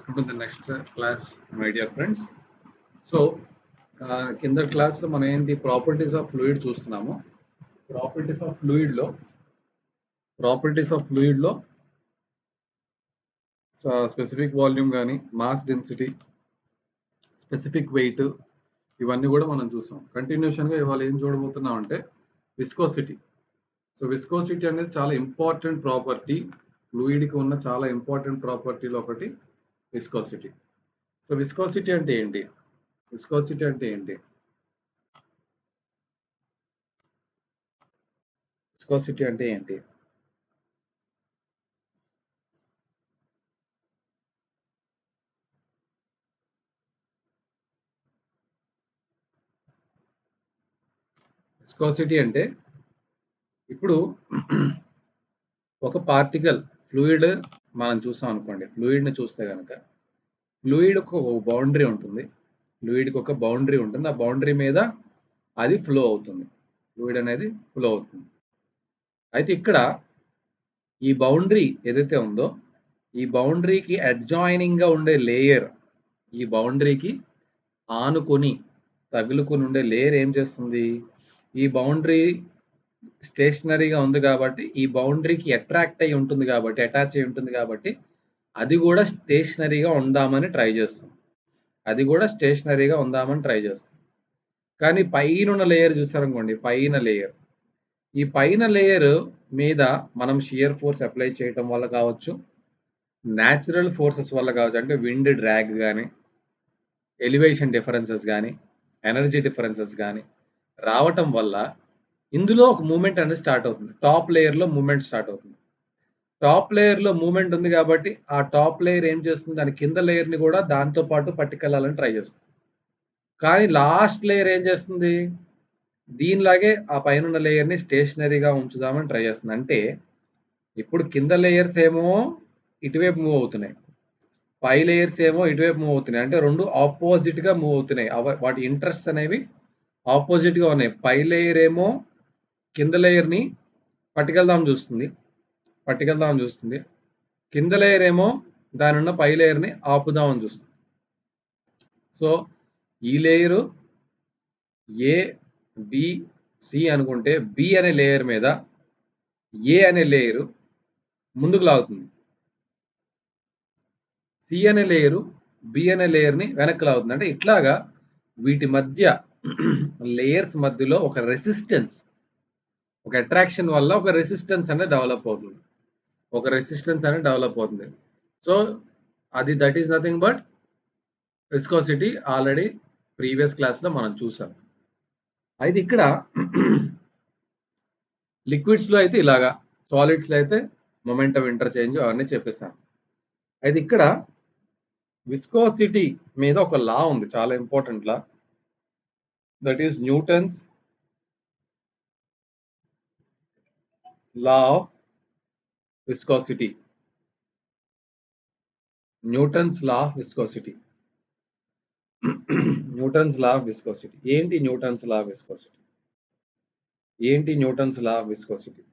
welcome to the next class, my dear friends. So, కింద క్లాస్లో మనం ఏంటి ప్రాపర్టీస్ ఆఫ్ ఫ్లూయిడ్ చూస్తున్నాము. ప్రాపర్టీస్ ఆఫ్ ఫ్లూయిడ్లో స్పెసిఫిక్ వాల్యూమ్ కానీ మాస్ డెన్సిటీ, స్పెసిఫిక్ వెయిట్, ఇవన్నీ కూడా మనం చూసాం. కంటిన్యూషన్గా ఇవాళ ఏం చూడబోతున్నాం అంటే విస్కోసిటీ. సో విస్కోసిటీ అనేది చాలా ఇంపార్టెంట్ ప్రాపర్టీ, ఫ్లూయిడ్కి ఉన్న చాలా ఇంపార్టెంట్ ప్రాపర్టీలో ఒకటి విస్కోసిటీ. సో విస్కోసిటీ అంటే ఏంటి? విస్కోసిటీ అంటే ఏంటి? విస్కోసిటీ అంటే ఏంటి? విస్కోసిటీ అంటే ఇప్పుడు ఒక పార్టికల్ ఫ్లూయిడ్ మనం చూసాం అనుకోండి. ఫ్లూయిడ్ని చూస్తే కనుక ఫ్లూయిడ్కి ఒక బౌండరీ ఉంటుంది. ఆ బౌండరీ మీద అది ఫ్లో అవుతుంది. ఫ్లూయిడ్ అనేది ఫ్లో అవుతుంది. అయితే ఇక్కడ ఈ బౌండరీ ఏదైతే ఉందో ఈ బౌండరీకి అడ్జాయినింగ్గా ఉండే లేయర్, ఈ బౌండరీకి ఆనుకొని తగులుకొని ఉండే లేయర్ ఏం చేస్తుంది? ఈ బౌండరీ స్టేషనరీగా ఉంది కాబట్టి, ఈ బౌండరీకి అట్రాక్ట్ అయి ఉంటుంది కాబట్టి, అటాచ్ అయి ఉంటుంది కాబట్టి అది కూడా స్టేషనరీగా ఉందామని ట్రై చేస్తుంది. కానీ పైన లేయర్ చూసారనుకోండి, ఈ పైన లేయర్ మీద మనం షియర్ ఫోర్స్ అప్లై చేయటం వల్ల కావచ్చు, న్యాచురల్ ఫోర్సెస్ వల్ల కావచ్చు, అంటే విండ్ డ్రాగ్ కానీ, ఎలివేషన్ డిఫరెన్సెస్ కానీ, ఎనర్జీ డిఫరెన్సెస్ కానీ రావటం వల్ల ఇందులో ఒక మూమెంట్ అనేది స్టార్ట్ అవుతుంది. టాప్ లేయర్లో మూమెంట్ స్టార్ట్ అవుతుంది. టాప్ లేయర్లో మూమెంట్ ఉంది కాబట్టి ఆ టాప్ లేయర్ ఏం చేస్తుంది? దాని కింద లేయర్ని కూడా దాంతో పాటు పట్టుకెళ్ళాలని ట్రై చేస్తుంది. కానీ లాస్ట్ లేయర్ ఏం చేస్తుంది? దీనిలాగే ఆ పైన ఉన్న లేయర్ని స్టేషనరీగా ఉంచుదామని ట్రై చేస్తుంది. అంటే ఇప్పుడు కింద లేయర్స్ ఏమో ఇటువైపు మూవ్ అవుతున్నాయి, పై లేయర్స్ ఏమో ఇటువైపు మూవ్ అవుతున్నాయి. అంటే రెండు ఆపోజిట్గా మూవ్ అవుతున్నాయి. వాటి ఇంట్రెస్ట్ అనేవి ఆపోజిట్గా ఉన్నాయి. పై లేయర్ ఏమో కింద లేయర్ని పట్టుకెళ్దామని చూస్తుంది. కింద లేయర్ ఏమో దాని ఉన్న పై లేయర్ని ఆపుదామని చూస్తుంది. సో ఈ లేయరు ఏ, బి, సి అనుకుంటే బి అనే లేయర్ మీద ఏ అనే లేయరు ముందుకు లాగుతుంది. సి అనే లేయరు బి అనే లేయర్ని వెనక్కి లాగుతుంది. అంటే ఇట్లాగా వీటి మధ్య లేయర్స్ మధ్యలో ఒక రెసిస్టెన్స్, ఒక అట్రాక్షన్ వల్ల ఒక రెసిస్టెన్స్ అనేది డెవలప్ అవుతుంది. సో అది that is nothing but viscosity. Already previous క్లాస్లో మనం చూసాం. అయితే ఇక్కడ లిక్విడ్స్లో అయితే ఇలాగా, సాలిడ్స్లో అయితే మొమెంటం ఇంటర్చేంజ్ అవన్నీ చెప్పేసాను. అయితే ఇక్కడ విస్కోసిటీ మీద ఒక లా ఉంది, చాలా important law. That is Newton's law of viscosity. Newton's law of viscosity. ఏంటి న్యూటన్స్ లా ఆఫ్ విస్కోసిటీ?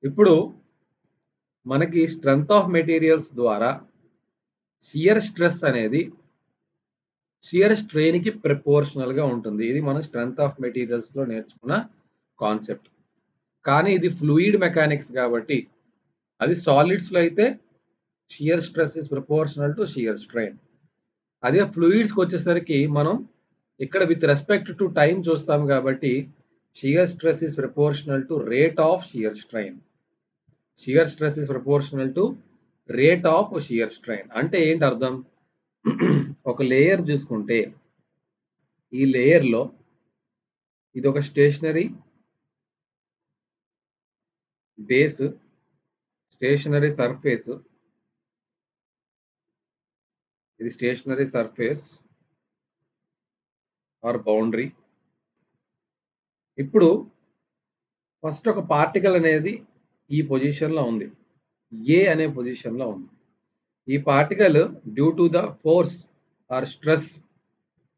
ఇప్పుడు మనకి స్ట్రెంగ్త్ ఆఫ్ మెటీరియల్స్ ద్వారా షియర్ స్ట్రెస్ అనేది షియర్ స్ట్రెయిన్కి ప్రపోర్షనల్గా ఉంటుంది. ఇది మనం స్ట్రెంగ్త్ ఆఫ్ మెటీరియల్స్లో నేర్చుకున్న కాన్సెప్ట్. కానీ ఇది ఫ్లూయిడ్ మెకానిక్స్ కాబట్టి, అది సాలిడ్స్లో అయితే shear stress is proportional to shear strain. అదే ఫ్లూయిడ్స్కి వచ్చేసరికి మనం ఇక్కడ విత్ రెస్పెక్ట్ టు టైం చూస్తాం కాబట్టి shear stress is proportional to rate of shear strain. అంటే ఏంటి అర్థం? ఒక లేయర్ చూసుకుంటే ఈ లేయర్లో ఇది ఒక స్టేషనరీ బేస్, స్టేషనరీ సర్ఫేస్, ఇది స్టేషనరీ సర్ఫేస్ ఆర్ బౌండరీ. ఇప్పుడు ఫస్ట్ ఒక పార్టికల్ అనేది ఈ పొజిషన్లో ఉంది, ఏ అనే పొజిషన్లో ఉంది. ఈ particle due to the force or stress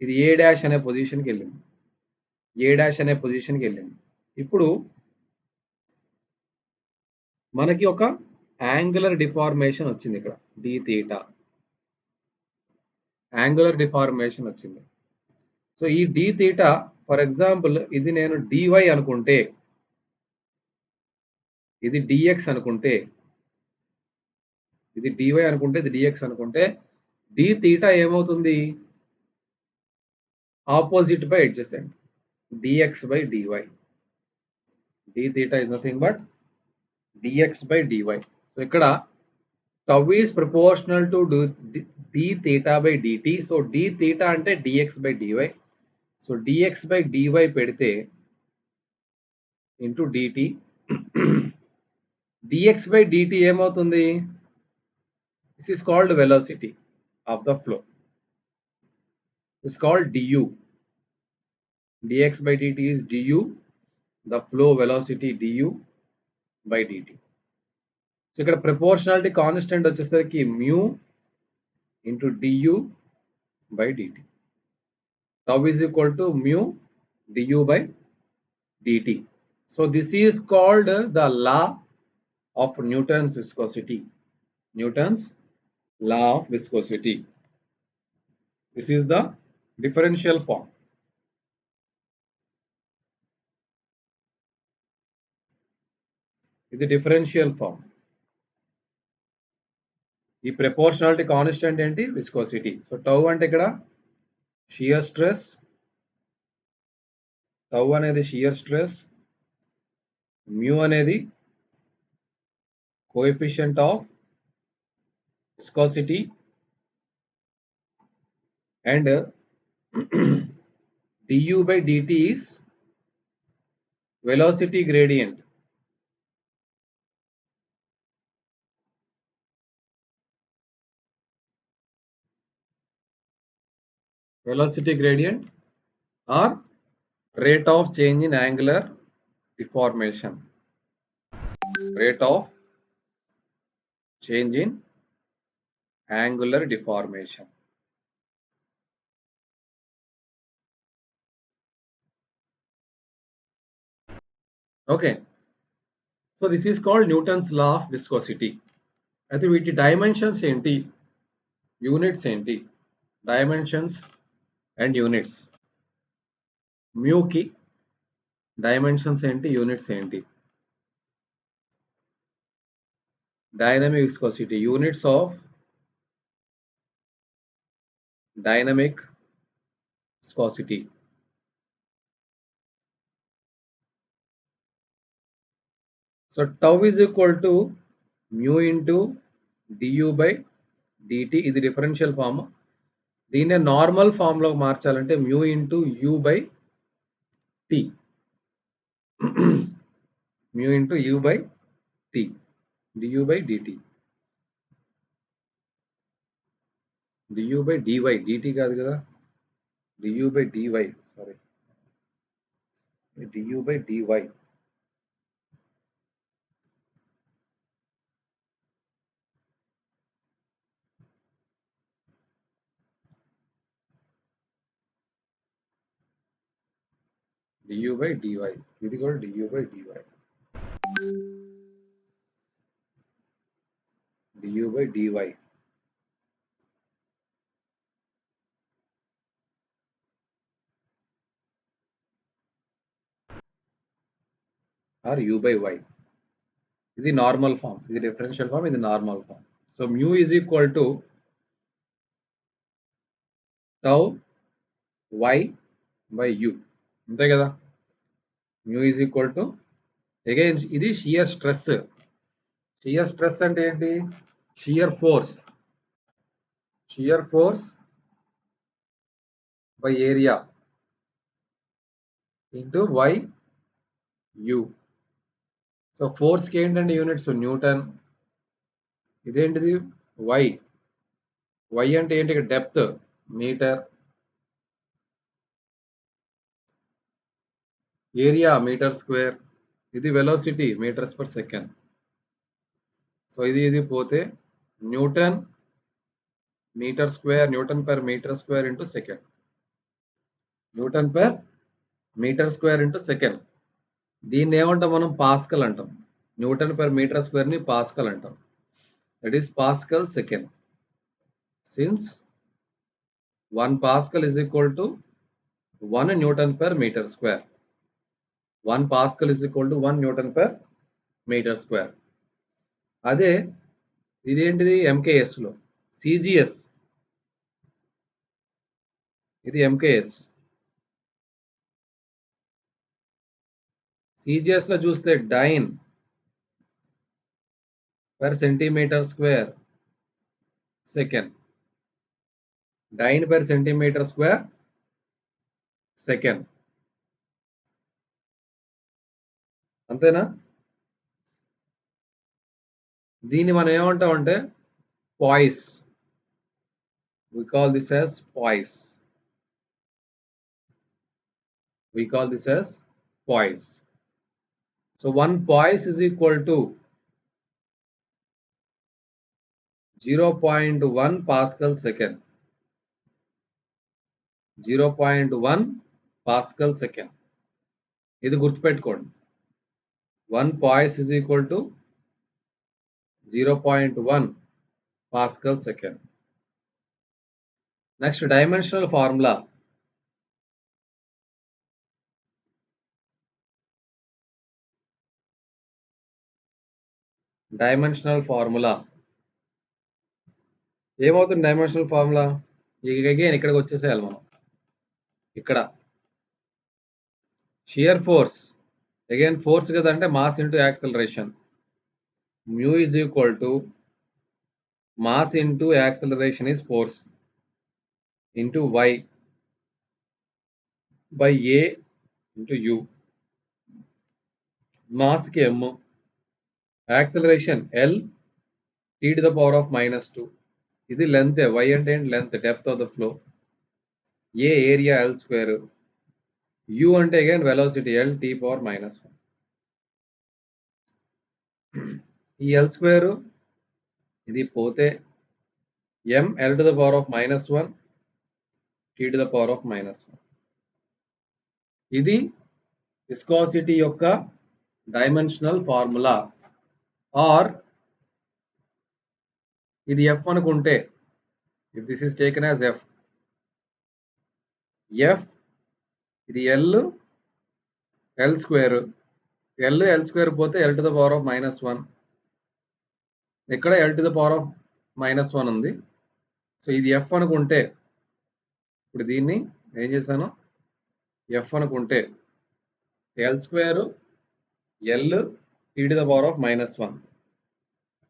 ఇది ఏ డాష్ అనే పొజిషన్కి వెళ్ళింది. ఇప్పుడు మనకి ఒక యాంగులర్ డిఫార్మేషన్ వచ్చింది ఇక్కడ, డి థీటా. యాంగులర్ డిఫార్మేషన్ వచ్చింది. సో ఈ డి థీటా ఫర్ ఎగ్జాంపుల్ ఇది నేను dy అనుకుంటే, ఇది dx అనుకుంటే, ఇది dy అనుకుంటే, ఇది dx అనుకుంటే, డి థీటా ఏమవుతుంది? Opposite by adjacent. dx by dy. d theta is nothing but dx by dy. So ఇక్కడ tau is proportional to d theta by dt. So d theta అంటే dx by dy. So dx by dy పెడితే into dt. dx by dt ఏమవుతుంది? This is called velocity of the flow. This is called du. dx by dt is du, the flow velocity du by dt. So ఇక్కడ proportionality constant వచ్చేసరికి mu into du by dt. Tau is equal to mu du by dt. So this is called the law of Newton's viscosity. Newton's law of viscosity. This is the differential form. It's a differential form. ఈ proportionality constant ఏంటి? Viscosity. So tau అంటే ఇక్కడ shear stress. Tau అనేది shear stress. Mu అనేది coefficient of viscosity and du by dt is velocity gradient. Velocity gradient or rate of change in angular deformation. Rate of change in angular deformation. Okay. So this is called Newton's law of viscosity. అయితే వీటి dimensions ఏంటి? Units ఏంటి? Dimensions and units. మ్యూకి dimensions ఏంటి? Units ఏంటి? Dynamic viscosity. Units of dynamic viscosity. So tau is equal to mu into du by dt. ఇది differential form. దీన్ని normal form లో మార్చాలంటే mu into u by t. mu into u by t. du by dt. du by dy. dt కాదు కదా. du by dy. Sorry. du by dy. du by dy. ఇది కూడా du by dy. du by dy. or u by y. ఇది normal form. ఇది differential form. ఇది normal form. So mu is equal to tau y by u. అంతే కదా. mu is equal to again ఇది shear stress. Shear stress అంటే ఏంటి? Shear force. Shear force by area into y u. So ఫోర్స్కి ఏంటంటే units newton. ఇదేంటిది? Y. Y అంటే ఏంటి? Depth metre. Area metre square. ఇది velocity metres per second. So ఇది పోతే newton metre square, newton per metre square into second. Newton per metre square into second. దీన్ని ఏమంటాం మనం? పాస్కల్ అంటాం. న్యూటన్ పర్ మీటర్ స్క్వేర్ ని పాస్కల్ అంటాం. That is pascal second. Since 1 Pascal is equal to 1 Newton per meter square. 1 Pascal is equal to 1 Newton per meter square. అదే ఇదేంటిది ఎంకేఎస్లో. CGS ఇది MKS. సిజిఎస్లో చూస్తే dyne per centimeter square second. Dyne per centimeter square second. అంతేనా? దీన్ని మనం ఏమంటామంటే పాయిస్. We call this as poise. We call this as poise. So 1 poise is equal to 0.1 Pascal second. 0.1 Pascal second. ఇది గుర్తుపెట్టుకోండి. 1 poise is equal to 0.1 Pascal second. Next, dimensional formula. Dimensional formula. ఏమవుతుంది dimensional formula? Again ఇక్కడికి వచ్చేసేయాలి మనం. ఇక్కడ shear force, again force కదంటే mass into acceleration. Mu is equal to mass into acceleration is force into y by A into u. మాస్కి M, acceleration L T to the power of -2. ఇది length. Y అంటే ఏంటి? Length, depth of the flow. A area L square. U అంటే again velocity L T power -1. ఈ L square ఇది పోతే M L to the power of -1 tea to the power of -1. ఇది viscosity యొక్క dimensional formula. Are ఇది F అనుకుంటే, if this is taken as if, F ఇది L square. L square పోతే L to the power of -1. ఇక్కడ L to the power of -1 ఉంది. So ఇది F అనుకుంటే, ఇప్పుడు దీన్ని ఏం చేశాను? ఎఫ్ అనుకుంటే L square L T to the power of -1.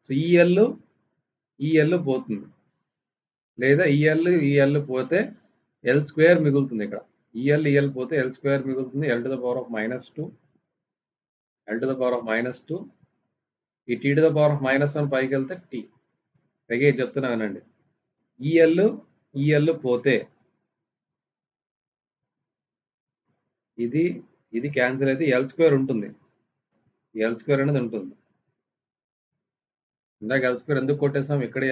So ఈ ఎల్ పోతుంది, లేదా ఈ ఎల్ పోతే ఎల్ స్క్వేర్ మిగులుతుంది. ఇక్కడ ఈ ఎల్ పోతే ఎల్ స్క్వేర్ మిగులుతుంది. L to the power of -2, L to the power of -2. ఈ tea to the power of -1 పైకి వెళ్తే టీ. అలాగే చెప్తున్నా వినండి. ఈ ఎల్ పోతే ఇది క్యాన్సిల్ అయితే ఎల్ స్క్వేర్ ఉంటుంది. ఎల్ స్క్వేర్ అనేది ఉంటుంది. ఇందాక ఎల్ స్క్వేర్ ఎందుకు కొట్టేసాం? ఇక్కడ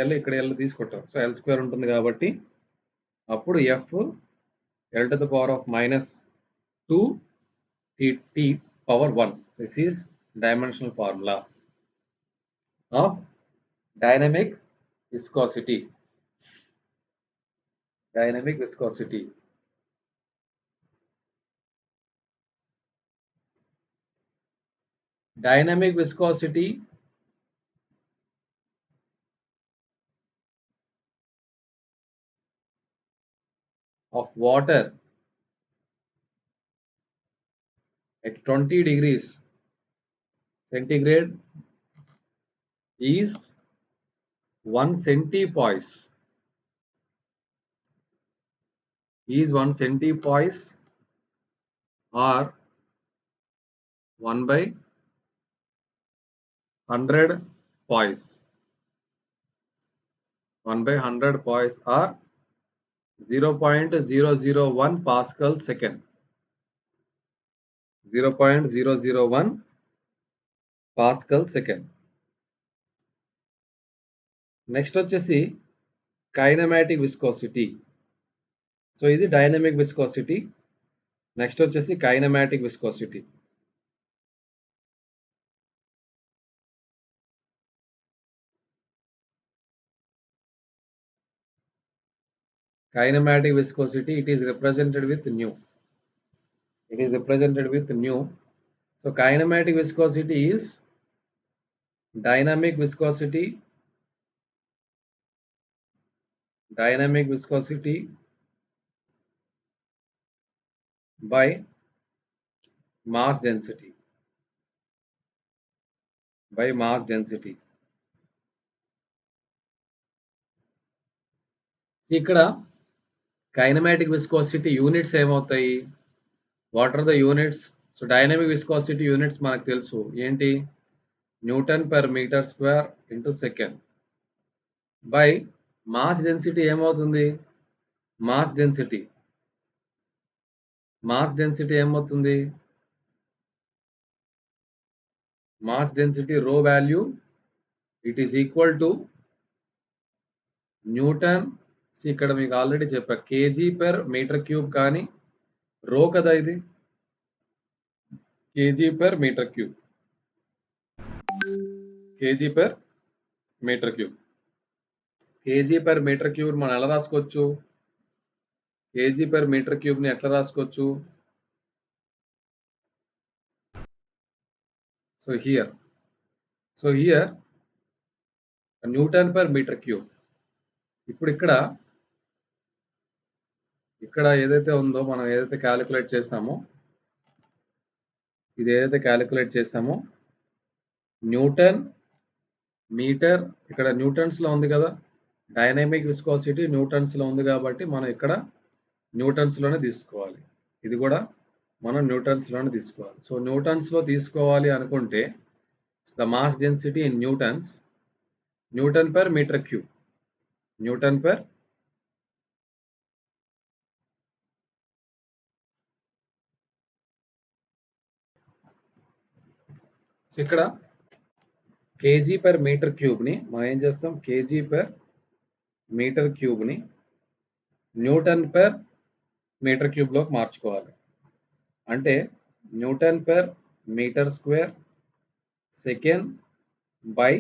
ఎల్ తీసుకొట్టాం. సో ఎల్ స్క్వేర్ ఉంటుంది కాబట్టి అప్పుడు F L to the power of -2 T power 1. This is dimensional formula of dynamic viscosity. Dynamic viscosity. Dynamic viscosity of water at 20 degrees centigrade is 1 centipoise. Is 1 centipoise or 1 by 100 poise. 1 by 100 poise or 0.001 Pascal second. 0.001 Pascal second. Next వచ్చేసి kinematic viscosity. So ఇది dynamic viscosity. Next వచ్చేసి kinematic viscosity. Kinematic viscosity, it is represented with nu. It is represented with nu. So kinematic viscosity is dynamic viscosity by mass density. ఇక్కడ kinematic viscosity units ఏమవుతాయి? What are the units? So dynamic viscosity units మనకు తెలుసు. ఏంటి? Newton per metre square into second by mass density ఏమవుతుంది? Mass density ఏమవుతుంది? Mass density rho value it is equal to newton. ఇక్కడ మీకు already చెప్పా, KG per metre cube, కానీ rho కదా ఇది, KG per metre cube. KG per metre cube మనం ఎలా రాసుకోవచ్చు? కేజీ పర్ మీటర్ క్యూబ్ ని ఎట్లా రాసుకోవచ్చు? So here newton per metre cube. ఇప్పుడు ఇక్కడ ఏదైతే ఉందో, మనం ఏదైతే క్యాలిక్యులేట్ చేసామో, న్యూటన్ మీటర్, ఇక్కడ న్యూటన్స్ లో ఉంది కదా, డైనమిక్ విస్కోసిటీ న్యూటన్స్ లో ఉంది కాబట్టి మనం ఇక్కడ న్యూటన్స్ లోనే తీసుకోవాలి. ఇది కూడా మనం న్యూటన్స్ లోనే తీసుకోవాలి. సో న్యూటన్స్ లో తీసుకోవాలి అనుకుంటే the mass density in newtons, newton per metre cube, so ఇక్కడ కేజీ పర్ మీటర్ క్యూబ్ ని మనం ఏం చేస్తాం? కేజీ పర్ మీటర్ క్యూబ్ ని న్యూటన్ పర్ మీటర్ క్యూబ్ లోకి మార్చుకోవాలి. అంటే newton per metre square second by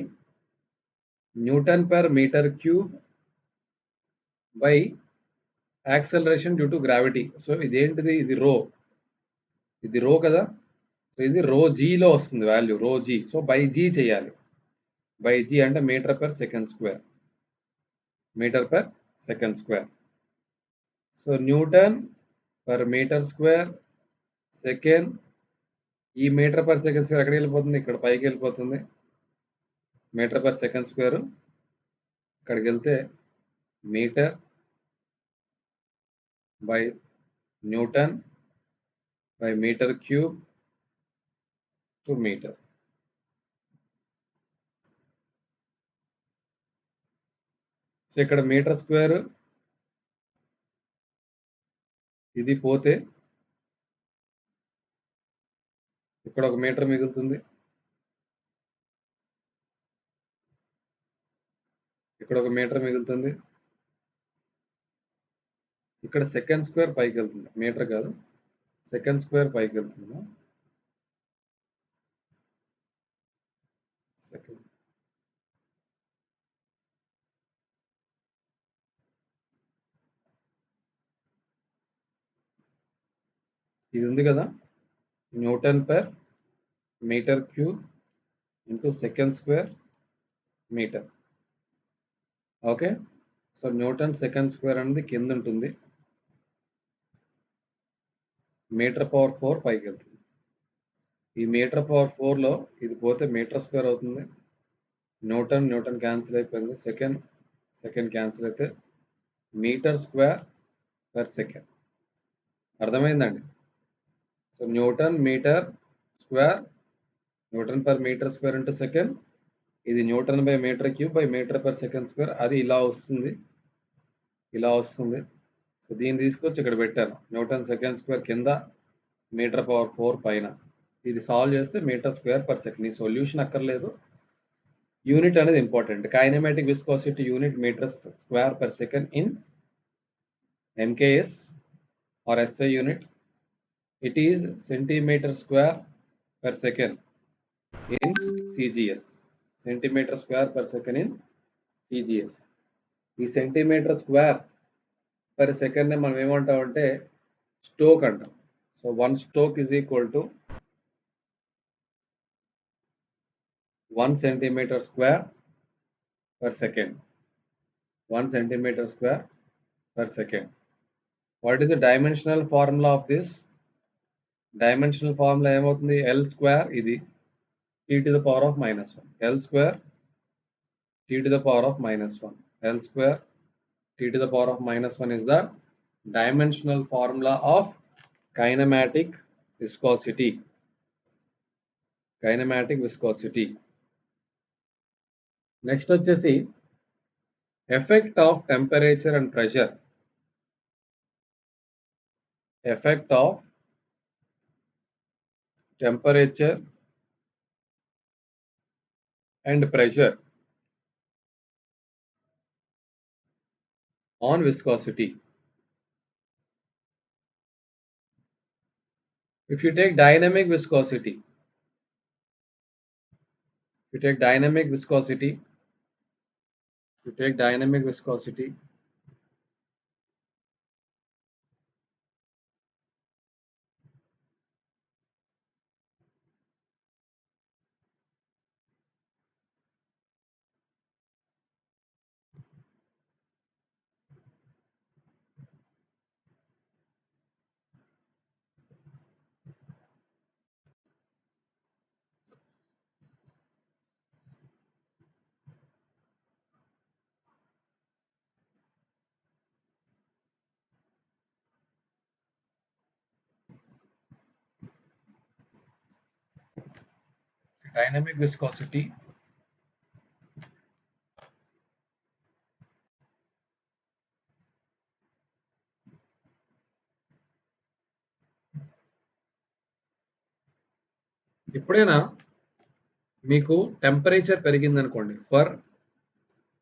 newton per metre cube by acceleration due to gravity. So ఇదేంటిది? ఇది రో కదా. సో ఇది రో జీలో వస్తుంది value, rho G. So by G చేయాలి. బై జీ అంటే metre per second square. So newton per metre square second, ఈ మీటర్ పర్ సెకండ్ స్క్వేర్ ఎక్కడికి వెళ్ళిపోతుంది? ఇక్కడ పైకి వెళ్ళిపోతుంది. మీటర్ పర్ సెకండ్ స్క్వేర్ ఇక్కడికి వెళ్తే metre by newton by metre cube to metre. So ఇక్కడ మీటర్ స్క్వేర్ ఇది పోతే ఇక్కడ ఒక మీటర్ మిగులుతుంది, ఇక్కడ ఒక మీటర్ మిగులుతుంది. ఇక్కడ సెకండ్ స్క్వేర్ పైకి వెళ్తుంది, మీటర్ కాదు, సెకండ్ స్క్వేర్ పైకి వెళ్తుంది. సెకండ్ ఇది ఉంది కదా, newton per metre cube into second square metre. Okay. So newton second square అనేది కింద ఉంటుంది, మీటర్ పవర్ 4 పైకి వెళ్తుంది. ఈ మీటర్ పవర్ 4లో ఇది పోతే మీటర్ స్క్వేర్ అవుతుంది. న్యూటన్ క్యాన్సిల్ అయిపోయింది. సెకండ్ క్యాన్సిల్ అయితే మీటర్ స్క్వేర్ పర్ సెకండ్. అర్థమైందండి? So newton per metre square into second, ఇది newton by metre cube by metre per second square. అది ఇలా వస్తుంది. సో దీన్ని తీసుకొచ్చి ఇక్కడ పెట్టాను. న్యూటన్ సెకండ్ స్క్వేర్ కింద, మీటర్ పవర్ 4 పైన. ఇది సాల్వ్ చేస్తే మీటర్ స్క్వేర్ పర్ సెకండ్. ఈ సొల్యూషన్ అక్కర్లేదు, యూనిట్ అనేది important. Kinematic viscosity unit metre square per second in MKS or SI unit. It is centimeter square per second in CGS. Centimeter square per second in CGS. ఈ centimetre square per సెకండ్‌ని మనం ఏమంటామంటే stoke అంటాం. So 1 stoke is equal to 1 centimetre square per second. 1 centimeter square per second. What is the dimensional formula of this? Dimensional formula ఏమవుతుంది? L square ఇది t to the power of minus 1. L square t to the power of minus 1. L square t to the power of minus 1 is the dimensional formula of kinematic viscosity. Kinematic viscosity. Next వచ్చేసి effect of temperature and pressure. Effect of temperature and pressure on viscosity. If you take dynamic viscosity, you take dynamic viscosity, you take dynamic viscosity, dynamic viscosity ఎప్పుడైనా మీకు temperature పెరిగిందనుకోండి for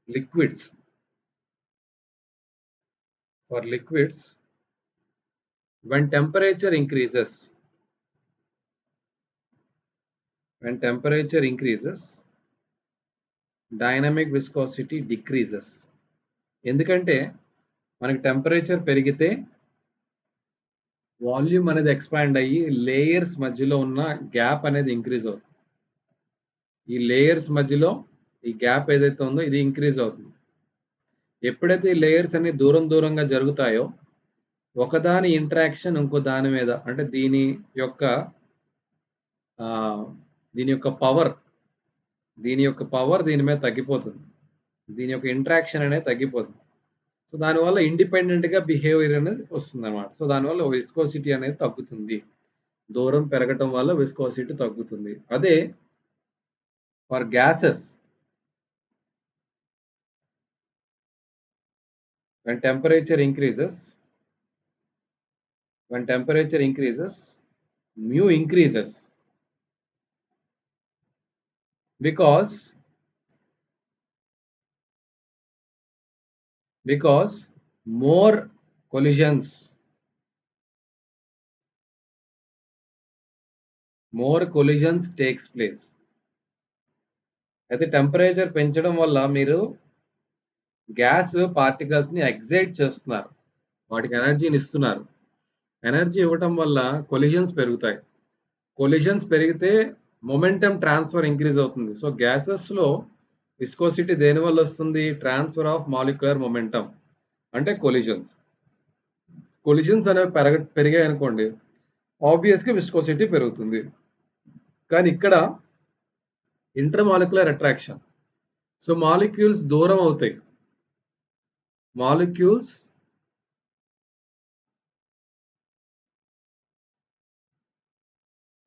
liquids when temperature increases dynamic viscosity decreases. ఎందుకంటే మనకి temperature పెరిగితే volume అనేది expand అయ్యి layers మధ్యలో ఉన్న గ్యాప్ అనేది ఇంక్రీజ్ అవుతుంది. ఈ లేయర్స్ మధ్యలో ఈ గ్యాప్ ఏదైతే ఉందో ఇది ఇంక్రీజ్ అవుతుంది. ఎప్పుడైతే ఈ లేయర్స్ అన్ని దూరంగా జరుగుతాయో ఒకదాని ఇంటరాక్షన్ ఇంకో దాని మీద అంటే దీని యొక్క పవర్ దీని మీద తగ్గిపోతుంది. దీని యొక్క ఇంటరాక్షన్ అనేది తగ్గిపోతుంది. సో దానివల్ల ఇండిపెండెంట్‌గా బిహేవియర్ అనేది వస్తుందన్నమాట. సో దానివల్ల విస్కోసిటీ అనేది తగ్గుతుంది. దూరం పెరగటం వల్ల విస్కోసిటీ తగ్గుతుంది. అదే for gases when temperature increases mu increases because more collisions takes place. అయితే టెంపరేచర్ పెంచడం వల్ల మీరు గ్యాస్ పార్టికల్స్ ని ఎక్సైట్ చేస్తున్నారు. వాటికి ఎనర్జీని ఇస్తున్నారు. ఎనర్జీ ఇవ్వటం వల్ల కొలిజన్స్ పెరుగుతాయి. కొలిజన్స్ పెరిగితే మొమెంటమ్ ట్రాన్స్ఫర్ ఇంక్రీజ్ అవుతుంది. సో గ్యాసెస్ లో విస్కోసిటీ దేని వల్ల వస్తుంది? ట్రాన్స్ఫర్ ఆఫ్ మాలిక్యులర్ మొమెంటమ్ అంటే కొలిజన్స్ అనేవి పెరిగాయి అనుకోండి ఆబ్వియస్గా విస్కోసిటీ పెరుగుతుంది. కానీ ఇక్కడ ఇంటర్మాలిక్యులర్ అట్రాక్షన్. సో మాలిక్యూల్స్ దూరం అవుతాయి. Molecules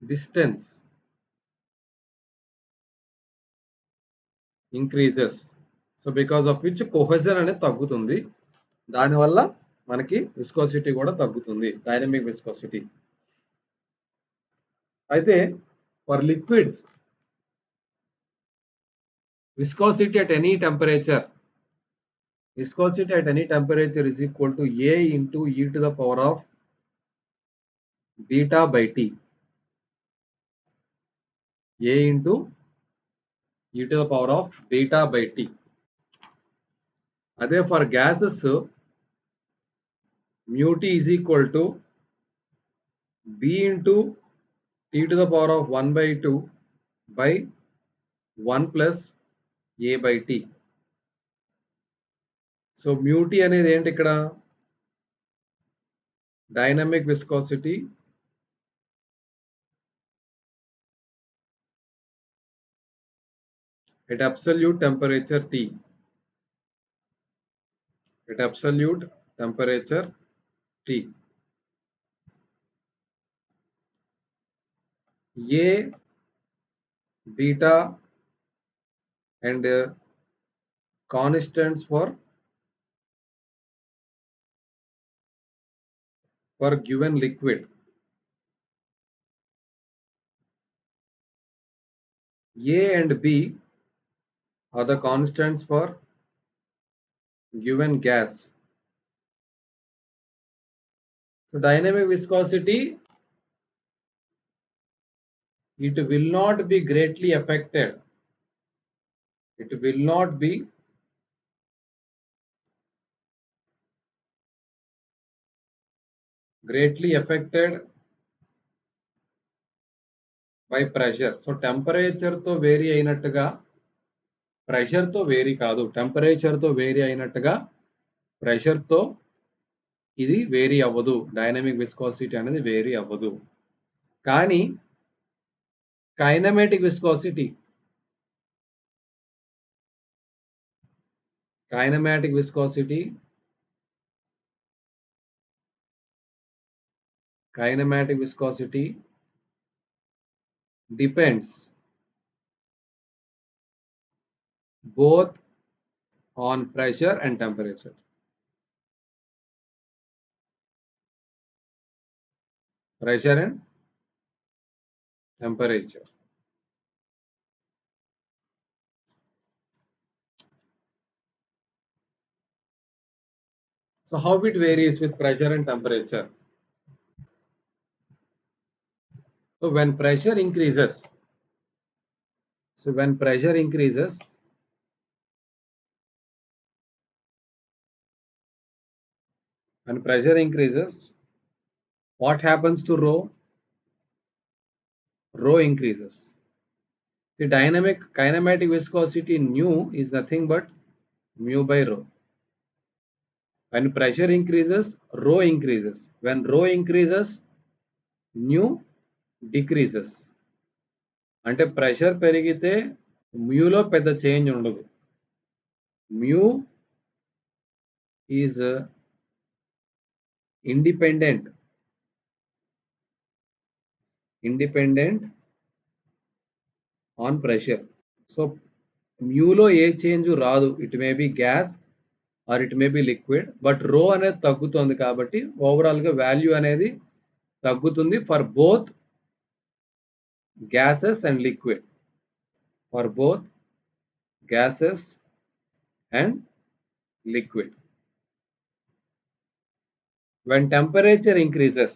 distance increases. So because of which cohesion అనేది తగ్గుతుంది. దానివల్ల మనకి విస్కోసిటీ కూడా తగ్గుతుంది. Dynamic viscosity. అయితే for liquids viscosity at any temperature is equal to A into e to the power of beta by T. A into e to the power of beta by T. అదే for gases mu t is equal to b into t to the power of 1 by 2 by 1 plus a by t. So mu t అనేది ఏంటి ఇక్కడ? Dynamic viscosity at absolute temperature T. At absolute temperature T. A, beta and constants for given liquid. A and B are the constants for given gas. So dynamic viscosity, it will not be greatly affected. It will not be greatly affected by pressure. So temperature తో vary అయినట్టుగా pressure తో vary కాదు. Temperature తో vary అయినట్టుగా pressure తో ఇది vary అవ్వదు. Dynamic viscosity అనేది వేరీ అవ్వదు. కానీ kinematic viscosity depends both on pressure and temperature. Pressure and temperature. So how it varies with pressure and temperature? So when pressure increases, what happens to rho? Rho increases. The kinematic viscosity nu is nothing but mu by rho. When pressure increases, rho increases. When rho increases, nu decreases. అంటే pressure పెరిగితే మ్యూలో పెద్ద change ఉండదు. Mu is independent on pressure. So మ్యూలో ఏ change రాదు. It may be gas or it may be liquid, but rho అనేది తగ్గుతుంది కాబట్టి ఓవరాల్ గా వాల్యూ అనేది తగ్గుతుంది for both gases and liquid. For both gases and liquid. When temperature increases,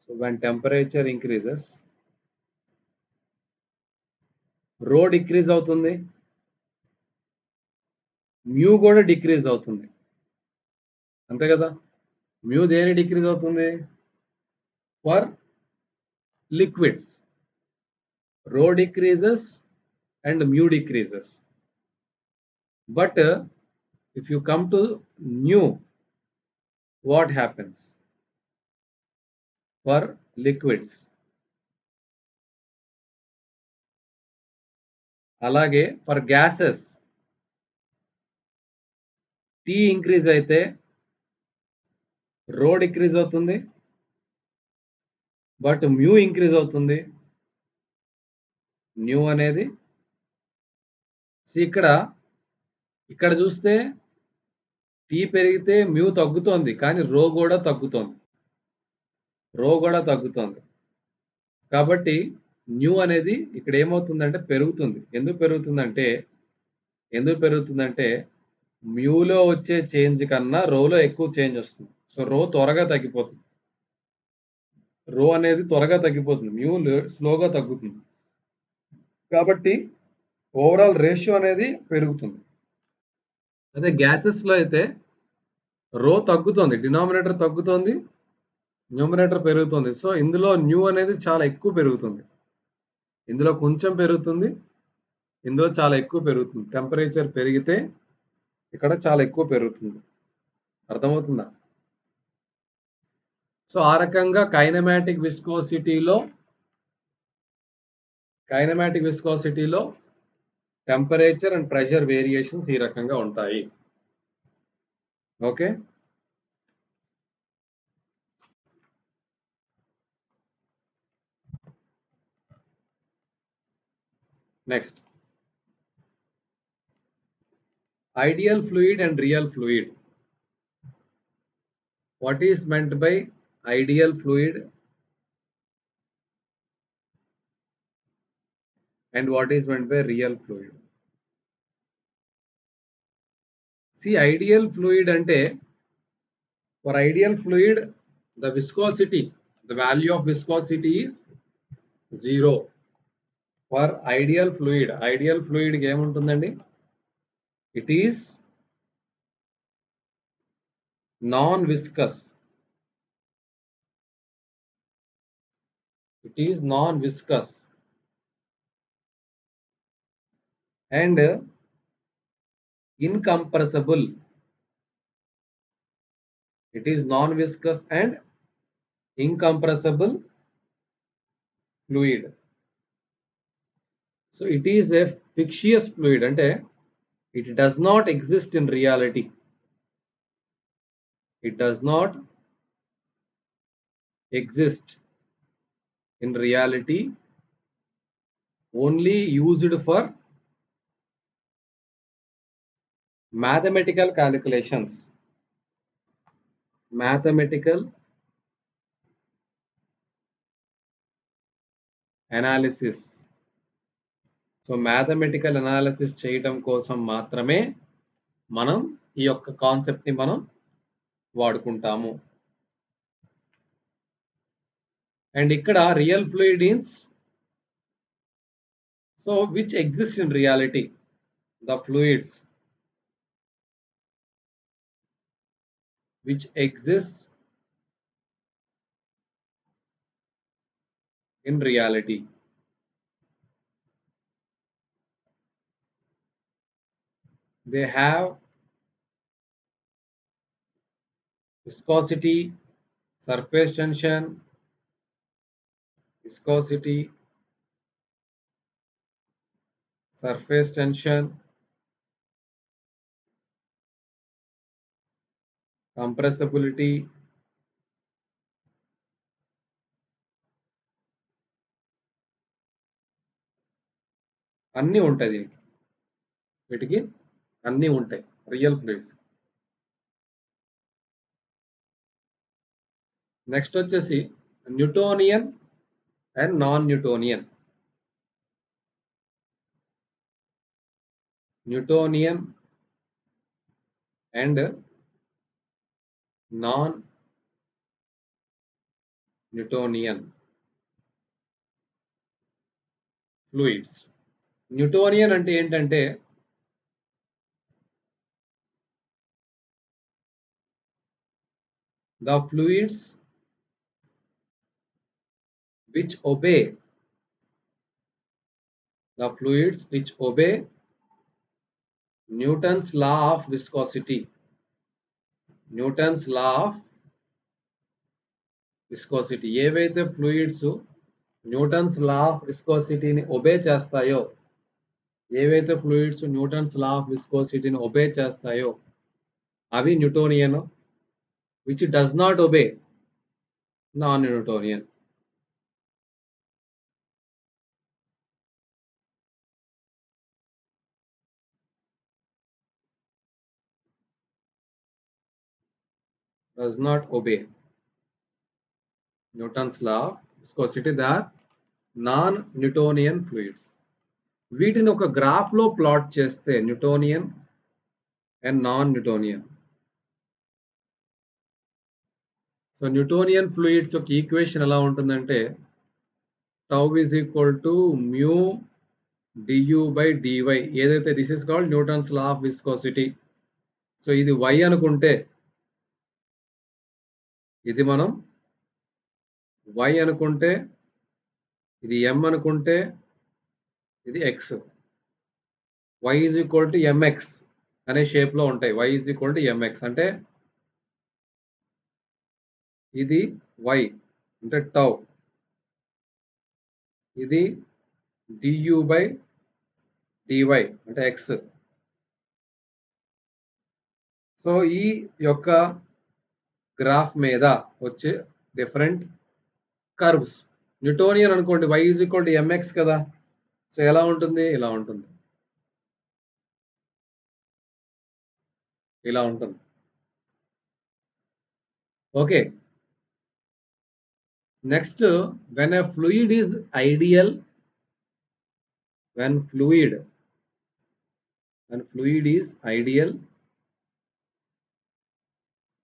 so when temperature increases, rho decrease అవుతుంది, mu కూడా decrease అవుతుంది. అంతే కదా? mu దేని డిక్రీజ్ అవుతుంది? For liquids. rho decreases and mu decreases. But if you come to nu, what happens for liquids? అలాగే for gases T increase అయితే రో డిక్రీజ్ అవుతుంది, బట్ మ్యూ ఇంక్రీజ్ అవుతుంది. న్యూ అనేది ఇక్కడ చూస్తే టీ పెరిగితే మ్యూ తగ్గుతోంది, కానీ రో కూడా తగ్గుతోంది. కాబట్టి న్యూ అనేది ఇక్కడ ఏమవుతుందంటే పెరుగుతుంది. ఎందుకు పెరుగుతుందంటే మ్యూలో వచ్చే చేంజ్ కన్నా రోలో ఎక్కువ చేంజ్ వస్తుంది. సో రో త్వరగా తగ్గిపోతుంది. రో అనేది త్వరగా తగ్గిపోతుంది, మ్యూ స్లోగా తగ్గుతుంది. కాబట్టి ఓవరాల్ రేషియో అనేది పెరుగుతుంది. అదే గ్యాసెస్‌లో అయితే తగ్గుతుంది. డినామినేటర్ తగ్గుతుంది. న్యూమరేటర్ పెరుగుతుంది. సో, ఇందులో అనేది చాలా ఎక్కువ పెరుగుతుంది. ఇందులో కొంచెం పెరుగుతుంది. ఇందులో చాలా ఎక్కువ పెరుగుతుంది. టెంపరేచర్ పెరిగితే ఇక్కడ చాలా ఎక్కువ పెరుగుతుంది. అర్థమవుతుందా? సో, ఆ రకంగా కైనమాటిక్ విస్కోసిటీలో టెంపరేచర్ అండ్ ప్రెషర్ వేరియేషన్స్ ఈ రకంగా ఉంటాయి. Okay. Next ideal fluid and real fluid. What is meant by ideal fluid and what is meant by real fluid? See, ideal fluid ante, for ideal fluid the viscosity, the value of viscosity is 0. For ideal fluid కి ఏముంటుందండి? It is non-viscous. It is non-viscous and incompressible. It is non-viscous and incompressible fluid. So it is a fictitious fluid ante it does not exist in reality. It does not exist in reality, only used for mathematical calculations. Mathematical analysis. So mathematical analysis చేయటం కోసం మాత్రమే మనం ఈ యొక్క concept ని మనం వాడుకుంటాము. And ఇక్కడ real fluid ఇన్స్ so which exist in reality. The fluids which exists in reality. They have viscosity, surface tension, viscosity, surface tension, compressibility, అన్నీ ఉంటాయి దీనికి. వీటికి అన్నీ ఉంటాయి రియల్ ఫ్లూయిడ్స్. నెక్స్ట్ వచ్చేసి Newtonian and non Newtonian. Newtonian and non Newtonian fluids. Newtonian అంటే ఏంటంటే the fluids which obey Newton's law of viscosity. Newton's law of viscosity. ఏవైతే ఫ్లూయిడ్స్ న్యూటన్స్ లా ఆఫ్ విస్కోసిటీని ఒబే చేస్తాయో, ఏవైతే ఫ్లూయిడ్స్ న్యూటన్స్ లా ఆఫ్ విస్కోసిటీని obey చేస్తాయో అవి Newtonian. Which does not obey non Newtonian. Does not obey Newton's law of viscosity. They are non-Newtonian fluids. వీటిని ఒక graph లో ప్లాట్ చేస్తే Newtonian and non Newtonian. So Newtonian fluids యొక్క equation ఎలా ఉంటుందంటే tau is equal to mu du/dy ఏదైతే this is called Newton's law of viscosity. So ఇది y అనుకుంటే, ఇది మనం y అనుకుంటే, ఇది m అనుకుంటే, ఇది x. y is equal to mx అనే షేప్‌లో ఉంటాయి. y is equal to mx అంటే ఇది y అంటే టౌ. ఇది du/dy అంటే x. సో ఈ యొక్క గ్రాఫ్ మీద వచ్చే డిఫరెంట్ కర్వ్స్. న్యూటోనియన్ అనుకోండి, y is equal to mx కదా! సో ఎలా ఉంటుంది? ఇలా ఉంటుంది. ఇలా ఉంటుంది. Okay. Next when a fluid is ideal, when fluid is ideal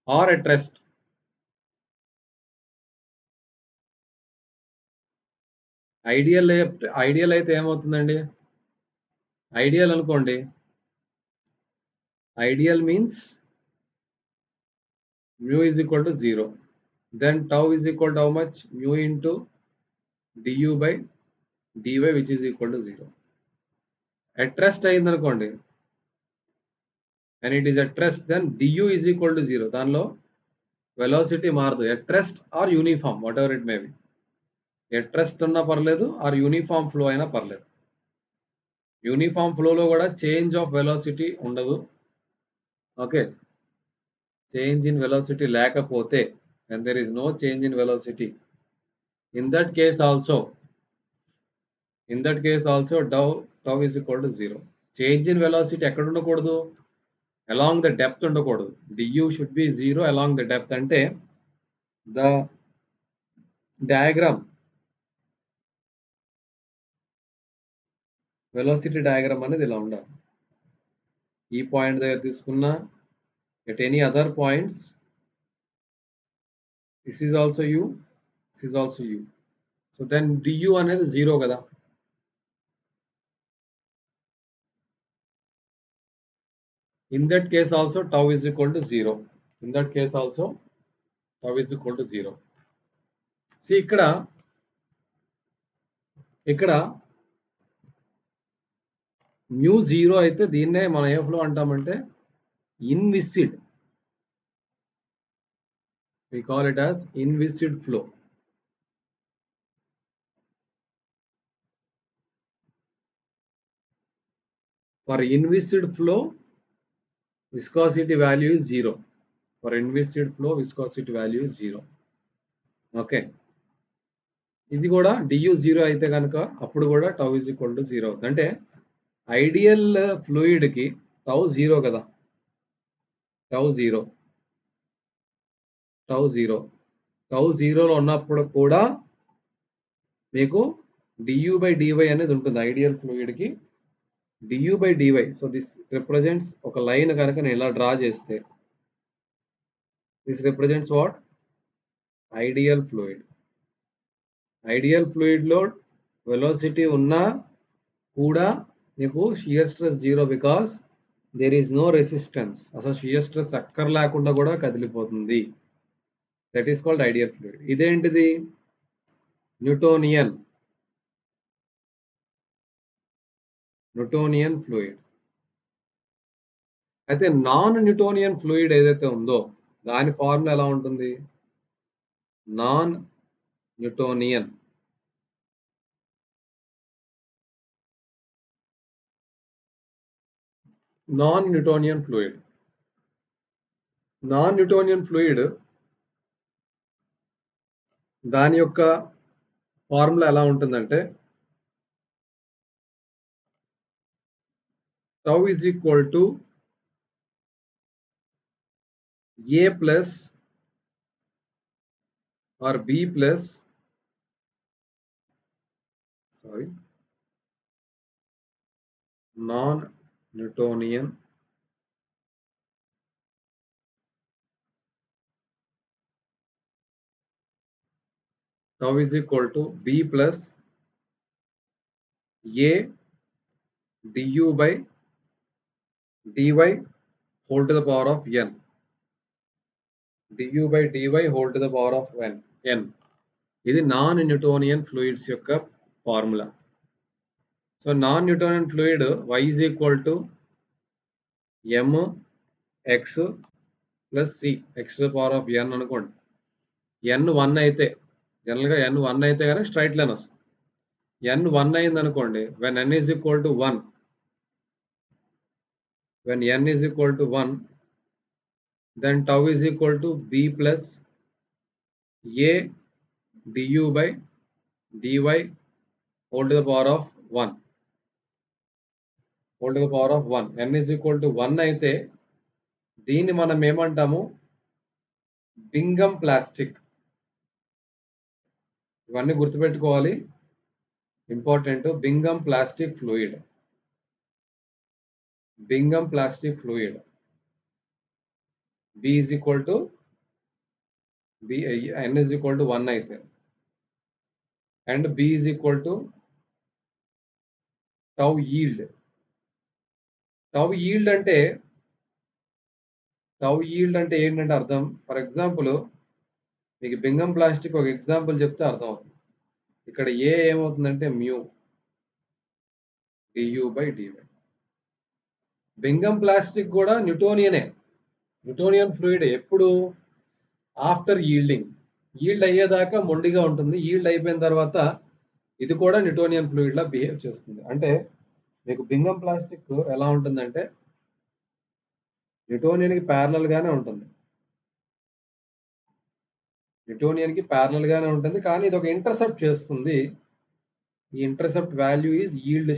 or at rest. Ideal అయితే ఏమవుతుందండి? ఐడియల్ అనుకోండి. Ideal means mu is equal to 0. Then tau is equal to how much? Mu into du/dy which is equal to 0. At rest అయిందనుకోండి. When it is at rest, then du is equal to 0. దానిలో velocity మారదు. At rest or uniform, whatever it may be. At rest ఉన్నా పర్లేదు are uniform flow అయినా పర్లేదు. Uniform ఫ్లోలో కూడా change of velocity ఉండదు. ఓకే. చేంజ్ ఇన్ వెలాసిటీ లేకపోతే, when there is no change in velocity, in that case also tau is equal to 0. Change in velocity ఎక్కడ ఉండకూడదు? అలాంగ్ ద డెప్త్ ఉండకూడదు. du should be 0 along the depth. అంటే the diagram, velocity diagram అనేది ఇలా ఉండాలి. ఈ point దగ్గర తీసుకున్నా, at any other points, this is also u, this is also u. So then du అనేది 0 కదా. In that case also tau is equal to 0. In that case also tau is equal to 0. See ఇక్కడ mu 0 అయితే దీన్నే మనం ఏ flow అంటామంటే inviscid. We call it as inviscid flow. For inviscid flow, viscosity value is 0. For inviscid flow, viscosity value is 0. Okay. ఇది కూడా du 0 అయితే కనుక అప్పుడు కూడా tau is equal to 0 అవుతుంది. అంటే ఐడియల్ ఫ్లూయిడ్ కి tau 0 కదా. tau 0 tau 0లో ఉన్నప్పుడు కూడా మీకు du/dy అనేది ఉంటుంది ఐడియల్ ఫ్లూయిడ్ కి. du/dy. సో దిస్ రిప్రజెంట్స్ ఒక లైన్ కనుక నేను ఇలా డ్రా చేస్తే, this represents what? Ideal fluid. Ideal fluid లో వెలాసిటీ ఉన్నా కూడా మీకు shear stress 0 because there is no resistance. అసలు షియర్ స్ట్రెస్ లేకుండా కూడా కదిలిపోతుంది. That is called ideal fluid. ఇదేంటిది? Newtonian fluid. అయితే నాన్ న్యూటోనియన్ ఫ్లూయిడ్ ఏదైతే ఉందో దాని ఫార్ములా ఎలా ఉంటుంది? Non Newtonian fluid. Non Newtonian fluid దాని యొక్క ఫార్ములా ఎలా ఉంటుందంటే tau is equal to a plus or b plus non-Newtonian tau is equal to b plus a du by dy whole to the power of n. du by dy whole to the power of n. ఇది non Newtonian fluids యొక్క formula. So non Newtonian fluid y is equal to mx plus c x to the power of n అనుకోండి. n 1 అయితే జనరల్‌గా n 1 అయితే గనక straight line వస్తుంది. n 1 అయింది అనుకోండి, when n is equal to 1, when n is equal to 1, then tau is equal to b plus a du by dy whole to the power of 1. whole to the power of 1. n is equal to 1 అయితే దీన్ని మనం ఏమంటాము, బింగం plastic. ఇవన్నీ గుర్తుపెట్టుకోవాలి, important. Bingham plastic fluid. Bingham plastic fluid b is equal to b n is equal to 1 అయితే, and b is equal to tau yield. tau yield అంటే ఏంటంటే అర్థం, ఫర్ ఎగ్జాంపుల్ మీకు బింగం ప్లాస్టిక్ ఒక ఎగ్జాంపుల్ చెప్తే అర్థం అవుతుంది. ఇక్కడ ఏ ఏమవుతుందంటే mu du by dy. Bingham plastic కూడా న్యూటోనియన్ ఫ్లూయిడ్. ఎప్పుడు? After yielding. ఈల్డ్ అయ్యేదాకా మొండిగా ఉంటుంది. ఈల్డ్ అయిపోయిన తర్వాత ఇది కూడా న్యూటోనియన్ ఫ్లూయిడ్ లా బిహేవ్ చేస్తుంది. అంటే మీకు బింగం ప్లాస్టిక్ ఎలా ఉంటుందంటే న్యూటోనియన్ కి ప్యారలల్ గానే ఉంటుంది. కానీ ఇది ఒక ఇంటర్సెప్ట్ చేస్తుంది. ఈ intercept value is yield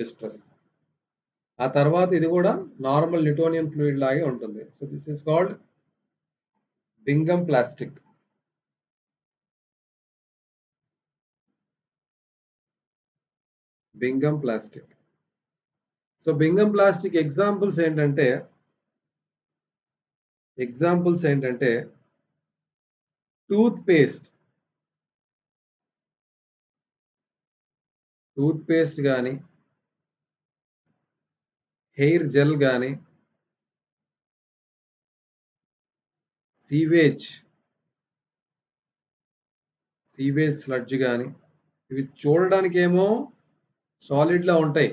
stress. ఆ తర్వాత ఇది కూడా నార్మల్ న్యూటోనియన్ ఫ్లూయిడ్ లాగే ఉంటుంది. So this is called Bingham plastic. So Bingham plastic examples ఏంటంటే టూత్ పేస్ట్ కానీ, హెయిర్ జెల్ కానీ, సీవేజ్ స్లడ్జ్ కానీ, ఇవి చూడడానికి ఏమో సాలిడ్ లా ఉంటాయి.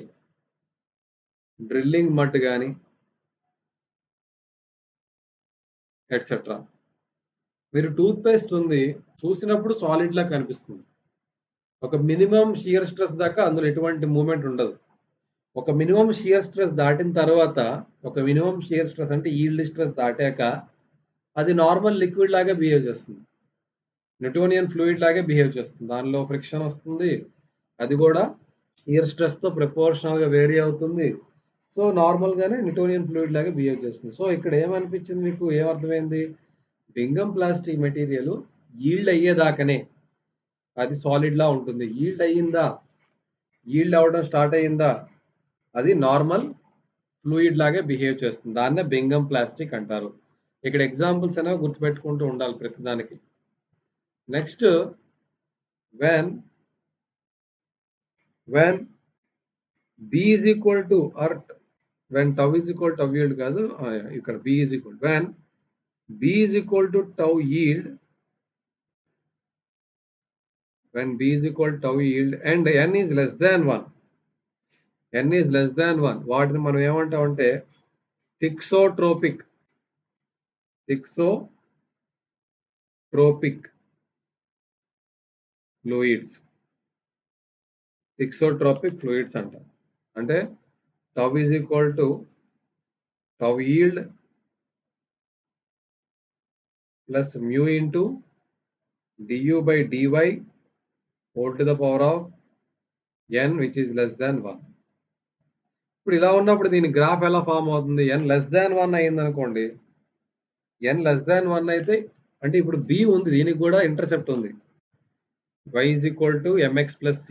డ్రిల్లింగ్ మడ్ కానీ ఎట్సెట్రా. మీరు టూత్ పేస్ట్ ఉంది, చూసినప్పుడు సాలిడ్ లా కనిపిస్తుంది. ఒక మినిమం షియర్ స్ట్రెస్ దాకా అందులో ఎటువంటి మూమెంట్ ఉండదు. ఒక మినిమం షియర్ స్ట్రెస్ దాటిన తర్వాత, ఒక మినిమం షియర్ స్ట్రెస్ అంటే ఈల్డ్ స్ట్రెస్ దాటాక అది నార్మల్ లిక్విడ్ లాగా బిహేవ్ చేస్తుంది. న్యూటోనియన్ ఫ్లూయిడ్ లాగే బిహేవ్ చేస్తుంది. దానిలో ఫ్రిక్షన్ వస్తుంది. అది కూడా షియర్ స్ట్రెస్ తో ప్రపోర్షనల్ గా వేరీ అవుతుంది. సో నార్మల్ గానే న్యూటోనియన్ ఫ్లూయిడ్ లాగా బిహేవ్ చేస్తుంది. సో ఇక్కడ ఏమనిపించింది మీకు, ఏమర్థమైంది? బింగం ప్లాస్టిక్ మెటీరియల్ ఈల్డ్ అయ్యేదాకనే అది సాలిడ్ లా ఉంటుంది. ఈల్డ్ అవ్వడం స్టార్ట్ అయ్యిందా, అది నార్మల్ ఫ్లూయిడ్ లాగే బిహేవ్ చేస్తుంది. దాన్నే బింగం ప్లాస్టిక్ అంటారు. ఇక్కడ ఎగ్జాంపుల్స్ అనేవి గుర్తుపెట్టుకుంటూ ఉండాలి ప్రతిదానికి. Next, when b is equal to, or when tau is equal to tau yield కాదు, ఇక్కడ b is equal, when b is equal to tau yield, and n is less than 1, వాటిని మనం ఏమంటామంటే థిక్సోట్రోపిక్ ఫ్లూయిడ్స్ అంటాం. అంటే tau is equal to tau yield plus mu into du by dy whole to the power of n which is less than 1. ఇప్పుడు ఇలా ఉన్నప్పుడు దీని graph ఎలా ఫామ్ అవుతుంది? n less than 1 అయింది అనుకోండి. n less than 1 అయితే అంటే ఇప్పుడు b ఉంది, దీనికి కూడా ఇంటర్సెప్ట్ ఉంది. y is equal to mx plus c.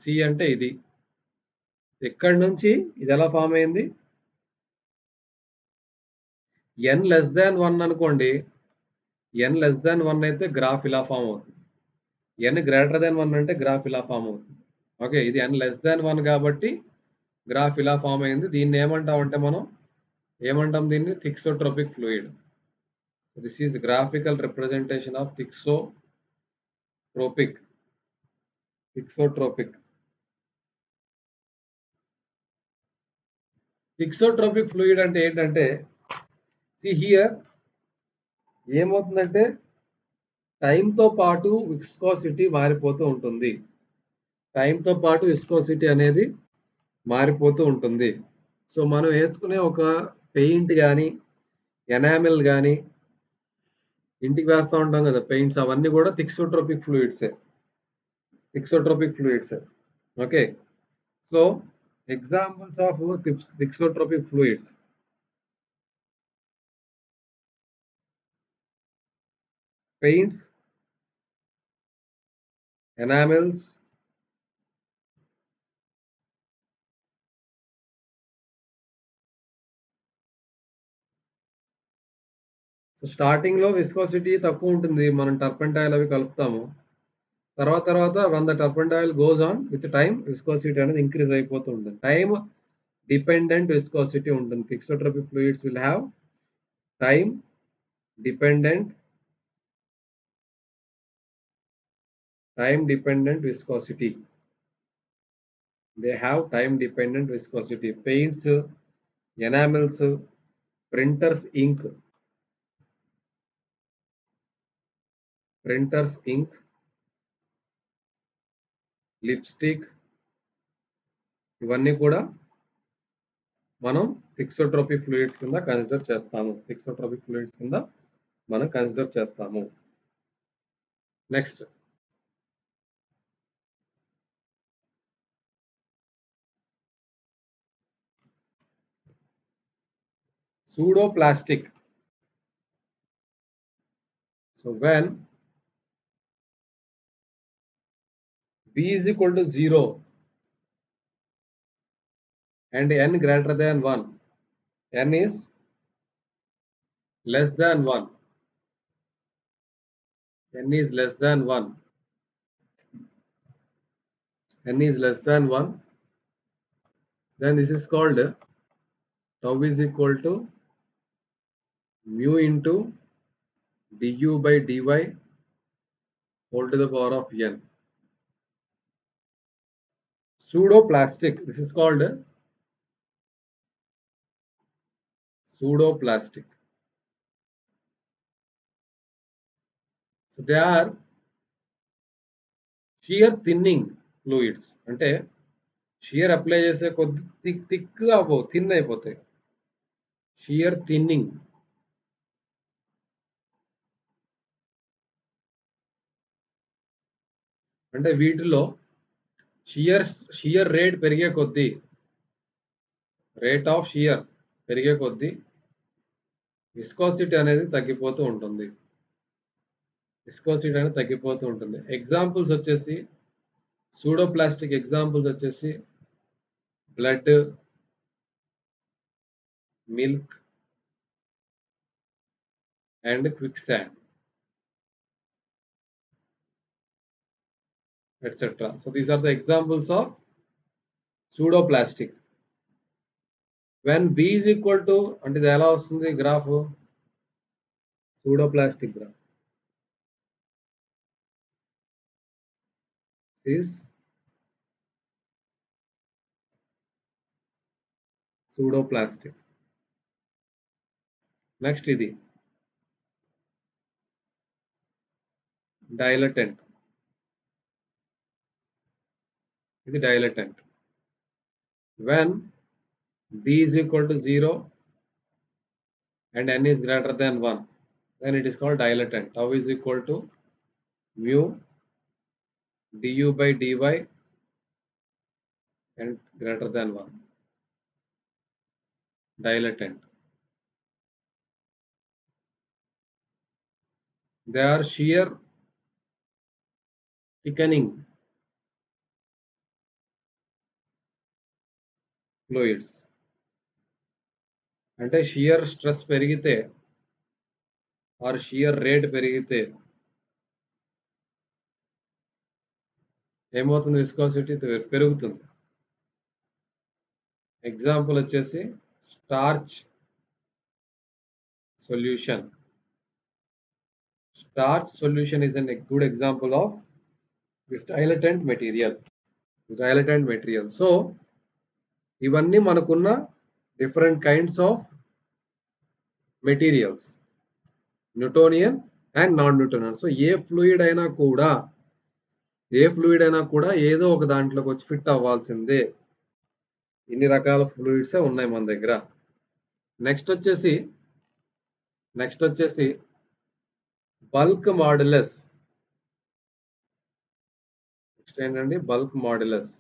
c అంటే ఇది. ఇక్కడ నుంచి ఇది ఎలా ఫామ్ అయింది? n less than 1 అనుకోండి, n లెస్ దాన్ 1 అయితే గ్రాఫ్ ఇలా ఫార్మ్ అవుతుంది. n గ్రేటర్ దాన్ 1 అంటే గ్రాఫ్ ఇలా ఫార్మ్ అవుతుంది. ఓకే. ఇది n లెస్ దాన్ 1 కాబట్టి గ్రాఫ్ ఇలా ఫార్మ్ అయింది. దీన్ని ఏమంటామంటే మనం ఏమంటాం దీన్ని? Thixotropic fluid. This is graphical representation of thixotropic. Thixotropic. Thixotropic fluid అంటే ఏంటంటే సీ హియర్ ఏమవుతుందంటే టైమ్‌తో పాటు విస్కోసిటీ మారిపోతూ ఉంటుంది. టైమ్‌తో పాటు విస్కోసిటీ అనేది మారిపోతూ ఉంటుంది. సో, మనం యేసుకునే ఒక పెయింట్ గాని, ఎనామెల్ గాని, ఇంటికి వేస్తా ఉంటాం గదా! పెయింట్స్ అవన్నీ గూడా థిక్సోట్రోపిక్ ఫ్లూయిడ్సే. థిక్సోట్రోపిక్ ఫ్లూయిడ్సే. Okay. So, examples of thixotropic fluids. Paints, enamels, so, స్టార్టింగ్‌లో విస్కోసిటీ తక్కువుంటుంది. మనం టర్పెంటైల్ అవి కలుపుతాము. తర్వాత when the turpentine goes on with time viscosity అనేది ఇంక్రీజ్ అయిపోతూ ఉంటుంది. టైమ్ డిపెండెంట్ విస్కోసిటీ ఉంటుంది. Thixotropic fluids will have time dependent viscosity. They have time dependent viscosity. Paints, enamels, printers ink, lipstick ఇవన్నీ కూడా మనం థిక్సోట్రోపిక్ ఫ్లూయిడ్స్ కింద consider చేస్తాము. Thixotropic fluids కింద మనం కన్సిడర్ చేస్తాము. Next pseudoplastic. So when B is equal to 0 and n greater than 1, n is less than 1, n is less than 1, n is less than 1, then this is called tau is equal to mu into du by dy whole to the power of n. Pseudoplastic. This is called pseudoplastic. So they are shear thinning fluids. అంటే shear apply చేసే కొద్ది థిక్‌గా thin అయిపోతాయి. Shear thinning. అంటే వీటిలో shear rate పెరిగే కొద్దీ rate of shear పెరిగే కొద్దీ విస్కోసిటీ అనేది తగ్గిపోతూ ఉంటుంది. విస్కోసిటీ అనేది తగ్గిపోతూ ఉంటుంది. ఎగ్జాంపుల్స్ వచ్చేసి సూడోప్లాస్టిక్ ఎగ్జాంపుల్స్ వచ్చేసి blood, milk and quicksand etcetera. So these are the examples of pseudoplastic. When b is equal to అంటే ఇది ఎలా వస్తుంది graph? Pseudoplastic graph is pseudoplastic. Next ఇది డైలటెంట్. ఇది dilatant. When b is equal to 0 and n is greater than 1, then it is called dilatant. Tau is equal to mu du by dy and greater than 1. Dilatant. They are shear thickening fluids. అంటే shear stress పెరిగితే are shear rate పెరిగితే ఏమవుతుంది? Viscosity పెరుగుతుంది. Example వచ్చేసి starch solution. Starch solution is a good example of this dilatant material. Dilatant material. So, ఇవన్నీ మనకున్న different kinds of materials. Newtonian and non Newtonian. So A fluid అయినా కూడా ఏదో ఒక దాంట్లోకి వచ్చి ఫిట్ అవ్వాల్సిందే. ఇన్ని రకాల ఫ్లూయిడ్స్ ఉన్నాయి మన దగ్గర. నెక్స్ట్ వచ్చేసి బల్క్ మాడ్యులస్. నెక్స్ట్ ఏంటండి? Bulk modulus.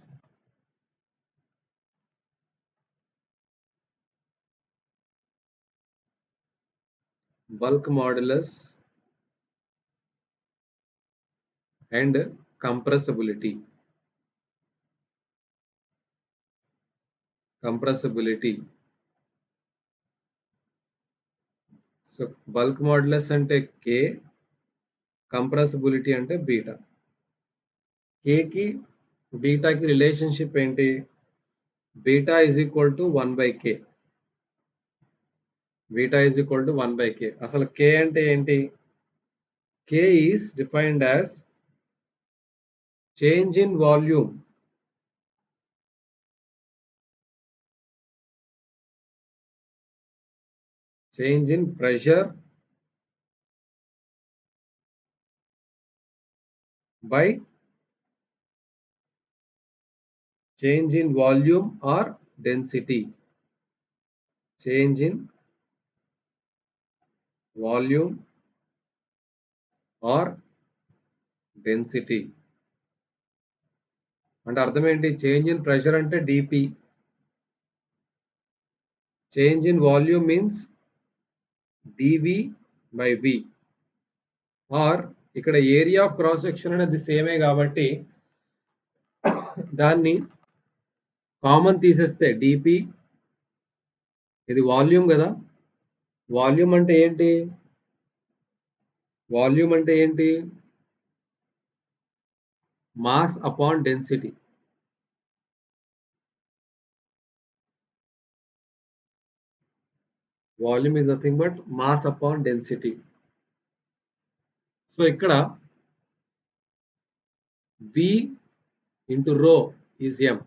Bulk modulus and compressibility. So bulk modulus అంటే K, కంప్రెసిబిలిటీ అంటే బీటా. Kకి బీటాకి రిలేషన్షిప్ ఏంటి? Beta is equal to 1/K. Beta is equal to 1/K. అసలు K అంటే ఏంటి? K is defined as change in volume change in pressure by change in volume or density. Change in volume or density. అంటే అర్థం ఏంటి? Change in pressure అంటే dp. Change in volume means dv by v. Or ఇక్కడ area of cross section అనేది సేమే కాబట్టి దాన్ని common తీసేస్తే డిపి, ఇది వాల్యూమ్ కదా. వాల్యూమ్ అంటే ఏంటి? Mass upon density. Volume is nothing but mass upon density. So ఇక్కడ V into rho is M.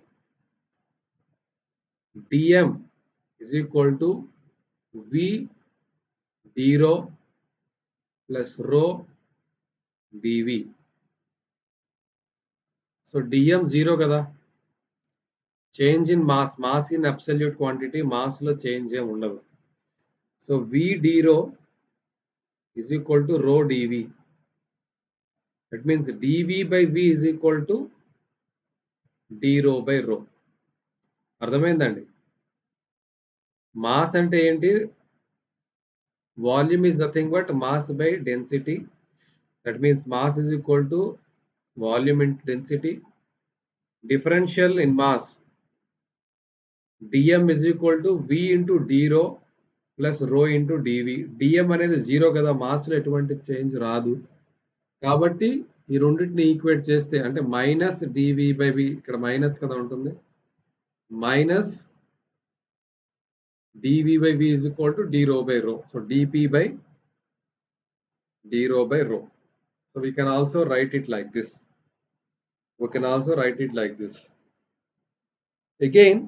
dm is equal to V d rho plus rho dV. So dm 0 కదా. Change in mass in absolute quantity, mass లో change ఏమి ఉండదు. So V d rho is equal to rho dV. That means dV by V is equal to d rho by rho. అర్థమైందండి? Mass అంటే ఏంటి? Volume is nothing but mass by density. That means mass is equal to volume into density. Differential in mass, dm is equal to V into d rho plus rho into dV. dm అనేది 0 కదా, mass లో ఎటువంటి change రాదు. కాబట్టి ఈ రెండింటిని equate చేస్తే అంటే మైనస్ డివి బై వి, ఇక్కడ మైనస్ కదా ఉంటుంది, minus dv by v is equal to d rho by rho. So dp by d rho by rho. So we can also write it like this. Again,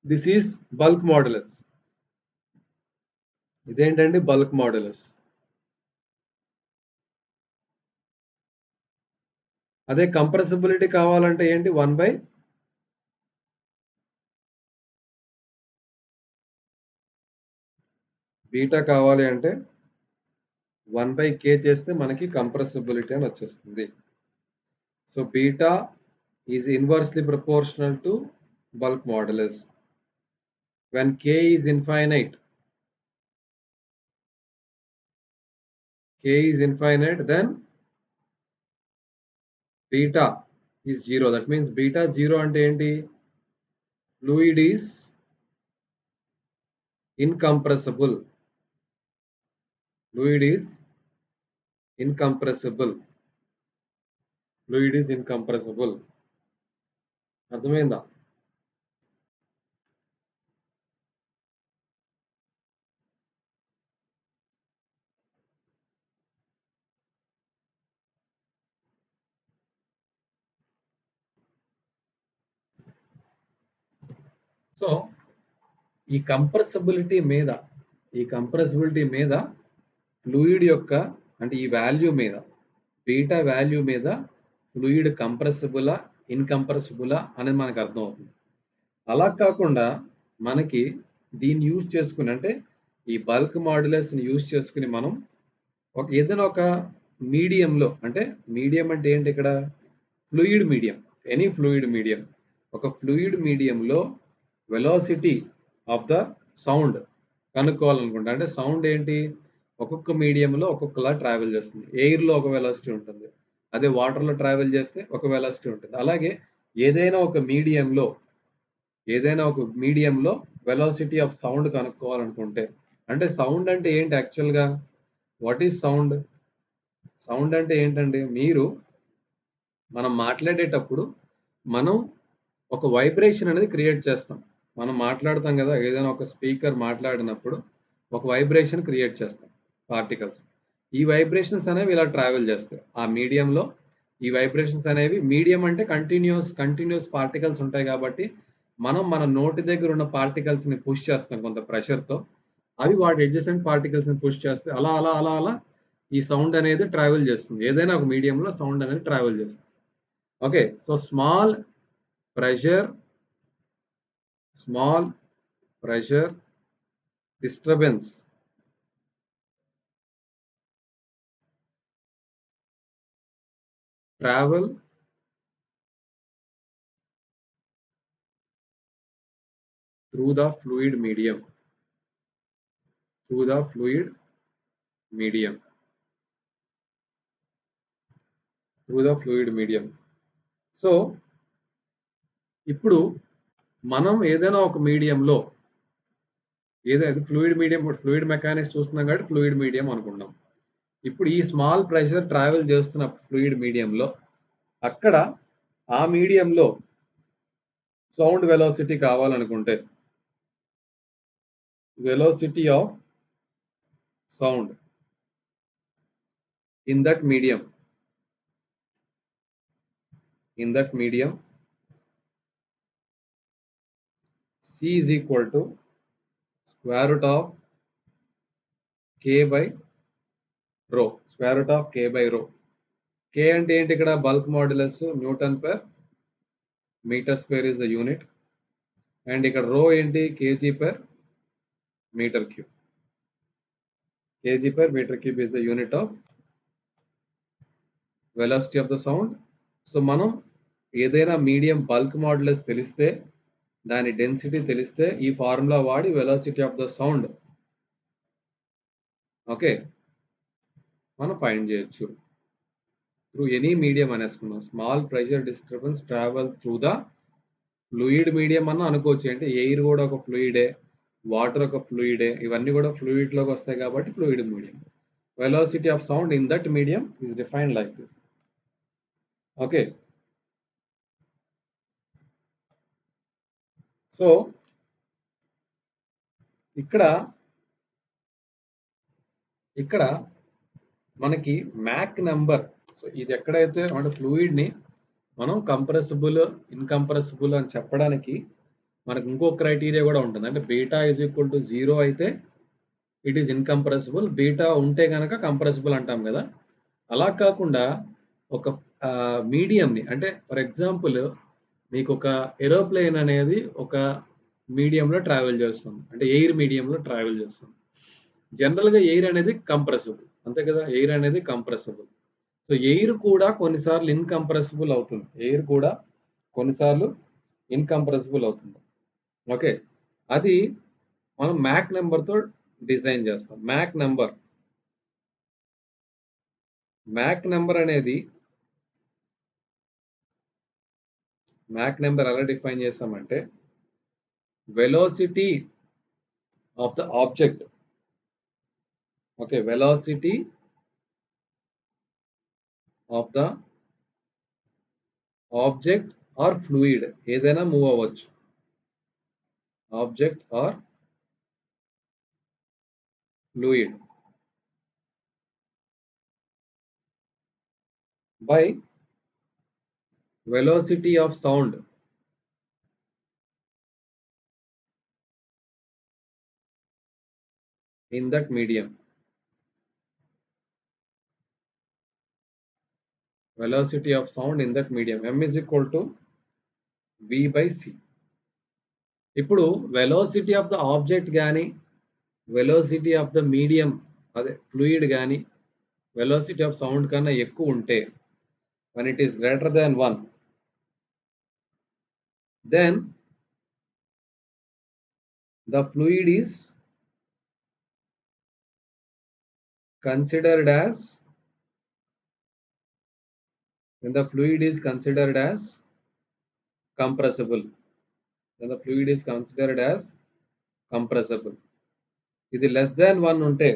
this is bulk modulus. ఇదేంటండి? Bulk modulus. అదే compressibility కావాలంటే ఏంటి? 1/, beta కావాలి అంటే 1/K చేస్తే మనకి compressibility అని వచ్చేస్తుంది. So beta is inversely proportional to bulk modulus. When K is infinite, then beta is 0. That means beta 0 అంటే ఏంటి? Fluid is incompressible. Fluid is incompressible. Fluid is incompressible. అర్థమైందా? సో ఈ కంప్రెసిబిలిటీ మీద ఈ కంప్రెసిబిలిటీ మీద fluid యొక్క అంటే ఈ వాల్యూ మీద బీటా వాల్యూ మీద ఫ్లూయిడ్ కంప్రెసిబులా ఇన్కంప్రెసిబులా అనేది మనకు అర్థమవుతుంది. అలా కాకుండా మనకి దీన్ని యూజ్ చేసుకుని అంటే ఈ బల్క్ మాడ్యులస్ని యూజ్ చేసుకుని మనం ఏదైనా ఒక మీడియంలో అంటే మీడియం అంటే ఏంటి ఇక్కడ fluid medium, any fluid medium, ఒక ఫ్లూయిడ్ మీడియంలో వెలాసిటీ ఆఫ్ ద సౌండ్ కనుక్కోవాలనుకుంటా. అంటే సౌండ్ ఏంటి ఒక్కొక్క మీడియంలో ఒక్కొక్కలా ట్రావెల్ చేస్తుంది. ఎయిర్లో ఒక వెలాసిటీ ఉంటుంది, అదే వాటర్లో ట్రావెల్ చేస్తే ఒక వెలాసిటీ ఉంటుంది. అలాగే ఏదైనా ఒక మీడియంలో వెలాసిటీ ఆఫ్ సౌండ్ కనుక్కోవాలనుకుంటే అంటే సౌండ్ అంటే ఏంటి యాక్చువల్గా? What is sound? సౌండ్ అంటే ఏంటండి? మనం మాట్లాడేటప్పుడు మనం ఒక వైబ్రేషన్ అనేది క్రియేట్ చేస్తాం. మనం మాట్లాడతాం కదా, ఏదైనా ఒక స్పీకర్ మాట్లాడినప్పుడు ఒక వైబ్రేషన్ క్రియేట్ చేస్తాం, పార్టికల్స్. ఈ వైబ్రేషన్స్ అనేవి ఇలా ట్రావెల్ చేస్తాయి ఆ మీడియంలో. ఈ వైబ్రేషన్స్ అనేవి మీడియం అంటే కంటిన్యూస్ పార్టికల్స్ ఉంటాయి కాబట్టి మనం మన నోటి దగ్గర ఉన్న పార్టికల్స్ని పుష్ చేస్తాం కొంత ప్రెషర్తో. అవి వాటి అడ్జసెంట్ పార్టికల్స్ని పుష్ చేస్తాయి. అలా అలా అలా అలా ఈ సౌండ్ అనేది ట్రావెల్ చేస్తుంది. ఏదైనా ఒక మీడియంలో సౌండ్ అనేది ట్రావెల్ చేస్తుంది. Okay, so small pressure disturbance travel through the fluid medium. medium through the fluid medium. So ఇప్పుడు మనం ఏదైనా ఒక మీడియంలో ఏదైతే ఫ్లూయిడ్ మెకానిక్స్ చూస్తున్నాం కాబట్టి ఫ్లూయిడ్ మీడియం అనుకున్నాం. ఇప్పుడు ఈ స్మాల్ ప్రెషర్ ట్రావెల్ చేస్తున్న ఫ్లూయిడ్ మీడియంలో అక్కడ ఆ మీడియంలో సౌండ్ వెలాసిటీ కావాలనుకుంటే velocity of sound in that medium c is equal to square root of k by rho. Square root of k by rho. K అంటే ఏంటి ఇక్కడ? Bulk modulus newton per metre square is the unit. And ఇక్కడ rho ఏంటి? KG per metre cube. KG per metre cube is the unit of velocity of the sound. So మనం ఏదైనా medium bulk modulus తెలిస్తే, దాని density తెలిస్తే ఈ formula వాడి velocity of the sound okay మనం ఫైండ్ చేయొచ్చు. త్రూ ఎనీ మీడియం అనేసుకున్నాం. Small pressure disturbance travel through the fluid medium అన్న అనుకోవచ్చు. అంటే ఎయిర్ కూడా ఒక ఫ్లూయిడే, వాటర్ ఒక ఫ్లూయిడే, ఇవన్నీ కూడా ఫ్లూయిడ్లోకి వస్తాయి కాబట్టి fluid medium. Velocity of sound in that medium is defined like this. Okay, so ఇక్కడ మనకి మ్యాక్ నెంబర్. సో ఇది ఎక్కడైతే అంటే ఫ్లూయిడ్ని మనం కంప్రెసిబుల్ ఇన్కంప్రెసిబుల్ అని చెప్పడానికి మనకు ఇంకో క్రైటీరియా కూడా ఉంటుంది. అంటే బీటా ఈజ్ ఈక్వల్ టు 0 అయితే ఇట్ ఈస్ ఇన్కంప్రెసిబుల్, బీటా ఉంటే కనుక కంప్రెసిబుల్ అంటాం కదా. అలా కాకుండా ఒక మీడియంని అంటే ఫర్ ఎగ్జాంపుల్ మీకు ఒక ఏరోప్లేన్ అనేది ఒక మీడియంలో ట్రావెల్ చేస్తుంది, అంటే ఎయిర్ మీడియంలో ట్రావెల్ చేస్తుంది. జనరల్గా ఎయిర్ అనేది కంప్రెసిబుల్, అంతే కదా, ఎయిర్ అనేది కంప్రెసిబుల్. సో ఎయిర్ కూడా కొన్నిసార్లు ఇన్కంప్రెసిబుల్ అవుతుంది. ఓకే, అది మనం మ్యాక్ నెంబర్తో డిజైన్ చేస్తాం. మ్యాక్ నెంబర్ ఎలా డిఫైన్ చేస్తామంటే velocity of the object okay. Velocity of the object or fluid ఏదైనా మూవ్ అవ్వచ్చు. Object or fluid by velocity of sound in that medium. Velocity of sound in that medium. M is equal to V by C. ఇప్పుడు velocity of the object గాని velocity of the medium అదే fluid గాని velocity of sound కన్నా ఎక్కువ ఉంటే when it is greater than 1 then the fluid is considered as when the fluid is considered as compressible. When the fluid is considered as compressible. ఇది less than 1 ఉంటే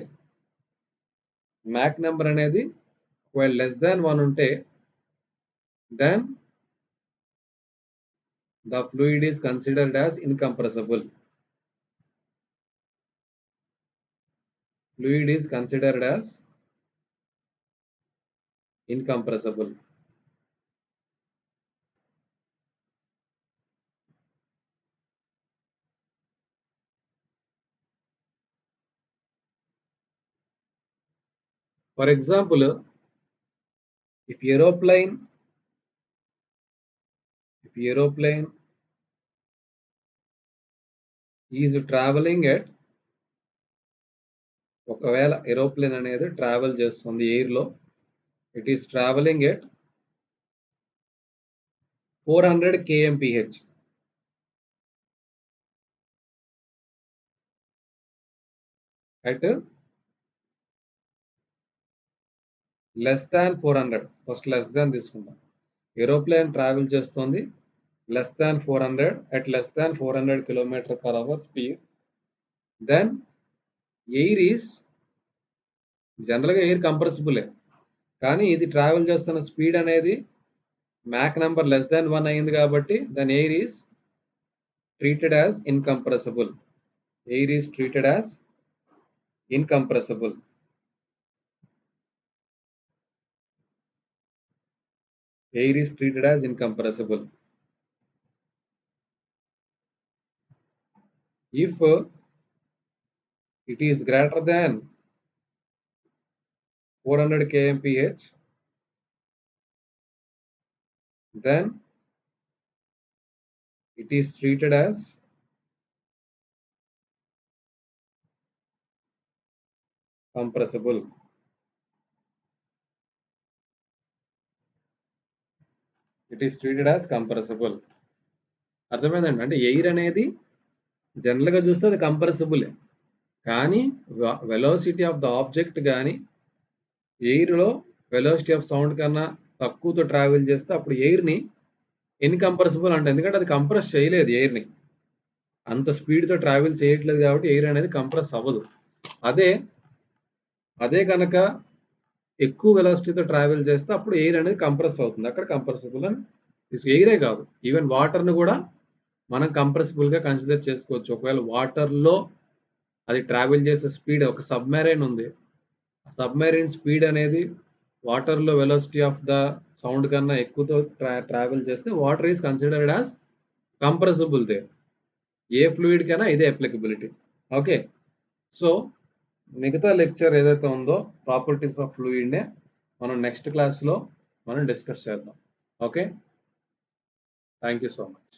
Mac number అనేది ఒకవేళ less than 1 ఉంటే then the fluid is considered as incompressible. Fluid is considered as incompressible. For example, if aeroplane is traveling at ఒకవేళ aeroplane అనేది travel చేస్తుంది air లో it is travelling at 400 kmph at less than 400 first less than తీసుకుందాం aeroplane travel చేస్తుంది less than 400 at less than 400 kilometer per hour speed then air is జనరల్గా air కంప్రెసిబులే కానీ ఇది travel చేస్తున్న స్పీడ్ అనేది మ్యాక్ నెంబర్ లెస్ దాన్ 1 అయింది కాబట్టి then air is treated as incompressible. Air is treated as incompressible. Air is treated as incompressible. If it is greater than 400 kmph then it is treated as compressible. It is treated as compressible. అర్థమైందండి. అంటే air అనేది జనరల్గా చూస్తే అది కంప్రెసిబులే కానీ velocity of the object కానీ ఎయిర్లో velocity of sound కన్నా తక్కువతో travel చేస్తే అప్పుడు ఎయిర్ని ఇన్కంప్రెసిబుల్ అంటే ఎందుకంటే అది కంప్రెస్ చేయలేదు ఎయిర్ని అంత స్పీడ్తో ట్రావెల్ చేయట్లేదు కాబట్టి ఎయిర్ అనేది కంప్రెస్ అవ్వదు. అదే కనుక ఎక్కువ వెలాసిటీతో ట్రావెల్ చేస్తే అప్పుడు ఎయిర్ అనేది కంప్రెస్ అవుతుంది. అక్కడ కంప్రెసిబుల్ అని ఎయిరే కాదు ఈవెన్ వాటర్ను కూడా మనం కంప్రెసిబుల్గా కన్సిడర్ చేసుకోవచ్చు. ఒకవేళ వాటర్లో అది ట్రావెల్ చేసే స్పీడ్ ఒక సబ్మెరైన్ ఉంది. సబ్మెరైన్ స్పీడ్ అనేది వాటర్లో వెలాసిటీ ఆఫ్ ద సౌండ్ కన్నా ఎక్కువతో ట్రావెల్ చేస్తే water is considered as compressible there. ఏ ఫ్లూయిడ్ కైనా ఇదే అప్లికబిలిటీ. ఓకే. సో మిగతా లెక్చర్ ఏదైతే ఉందో ప్రాపర్టీస్ ఆఫ్ ఫ్లూయిడ్నే మనం నెక్స్ట్ క్లాస్లో మనం డిస్కస్ చేద్దాం. Okay. Thank you so much.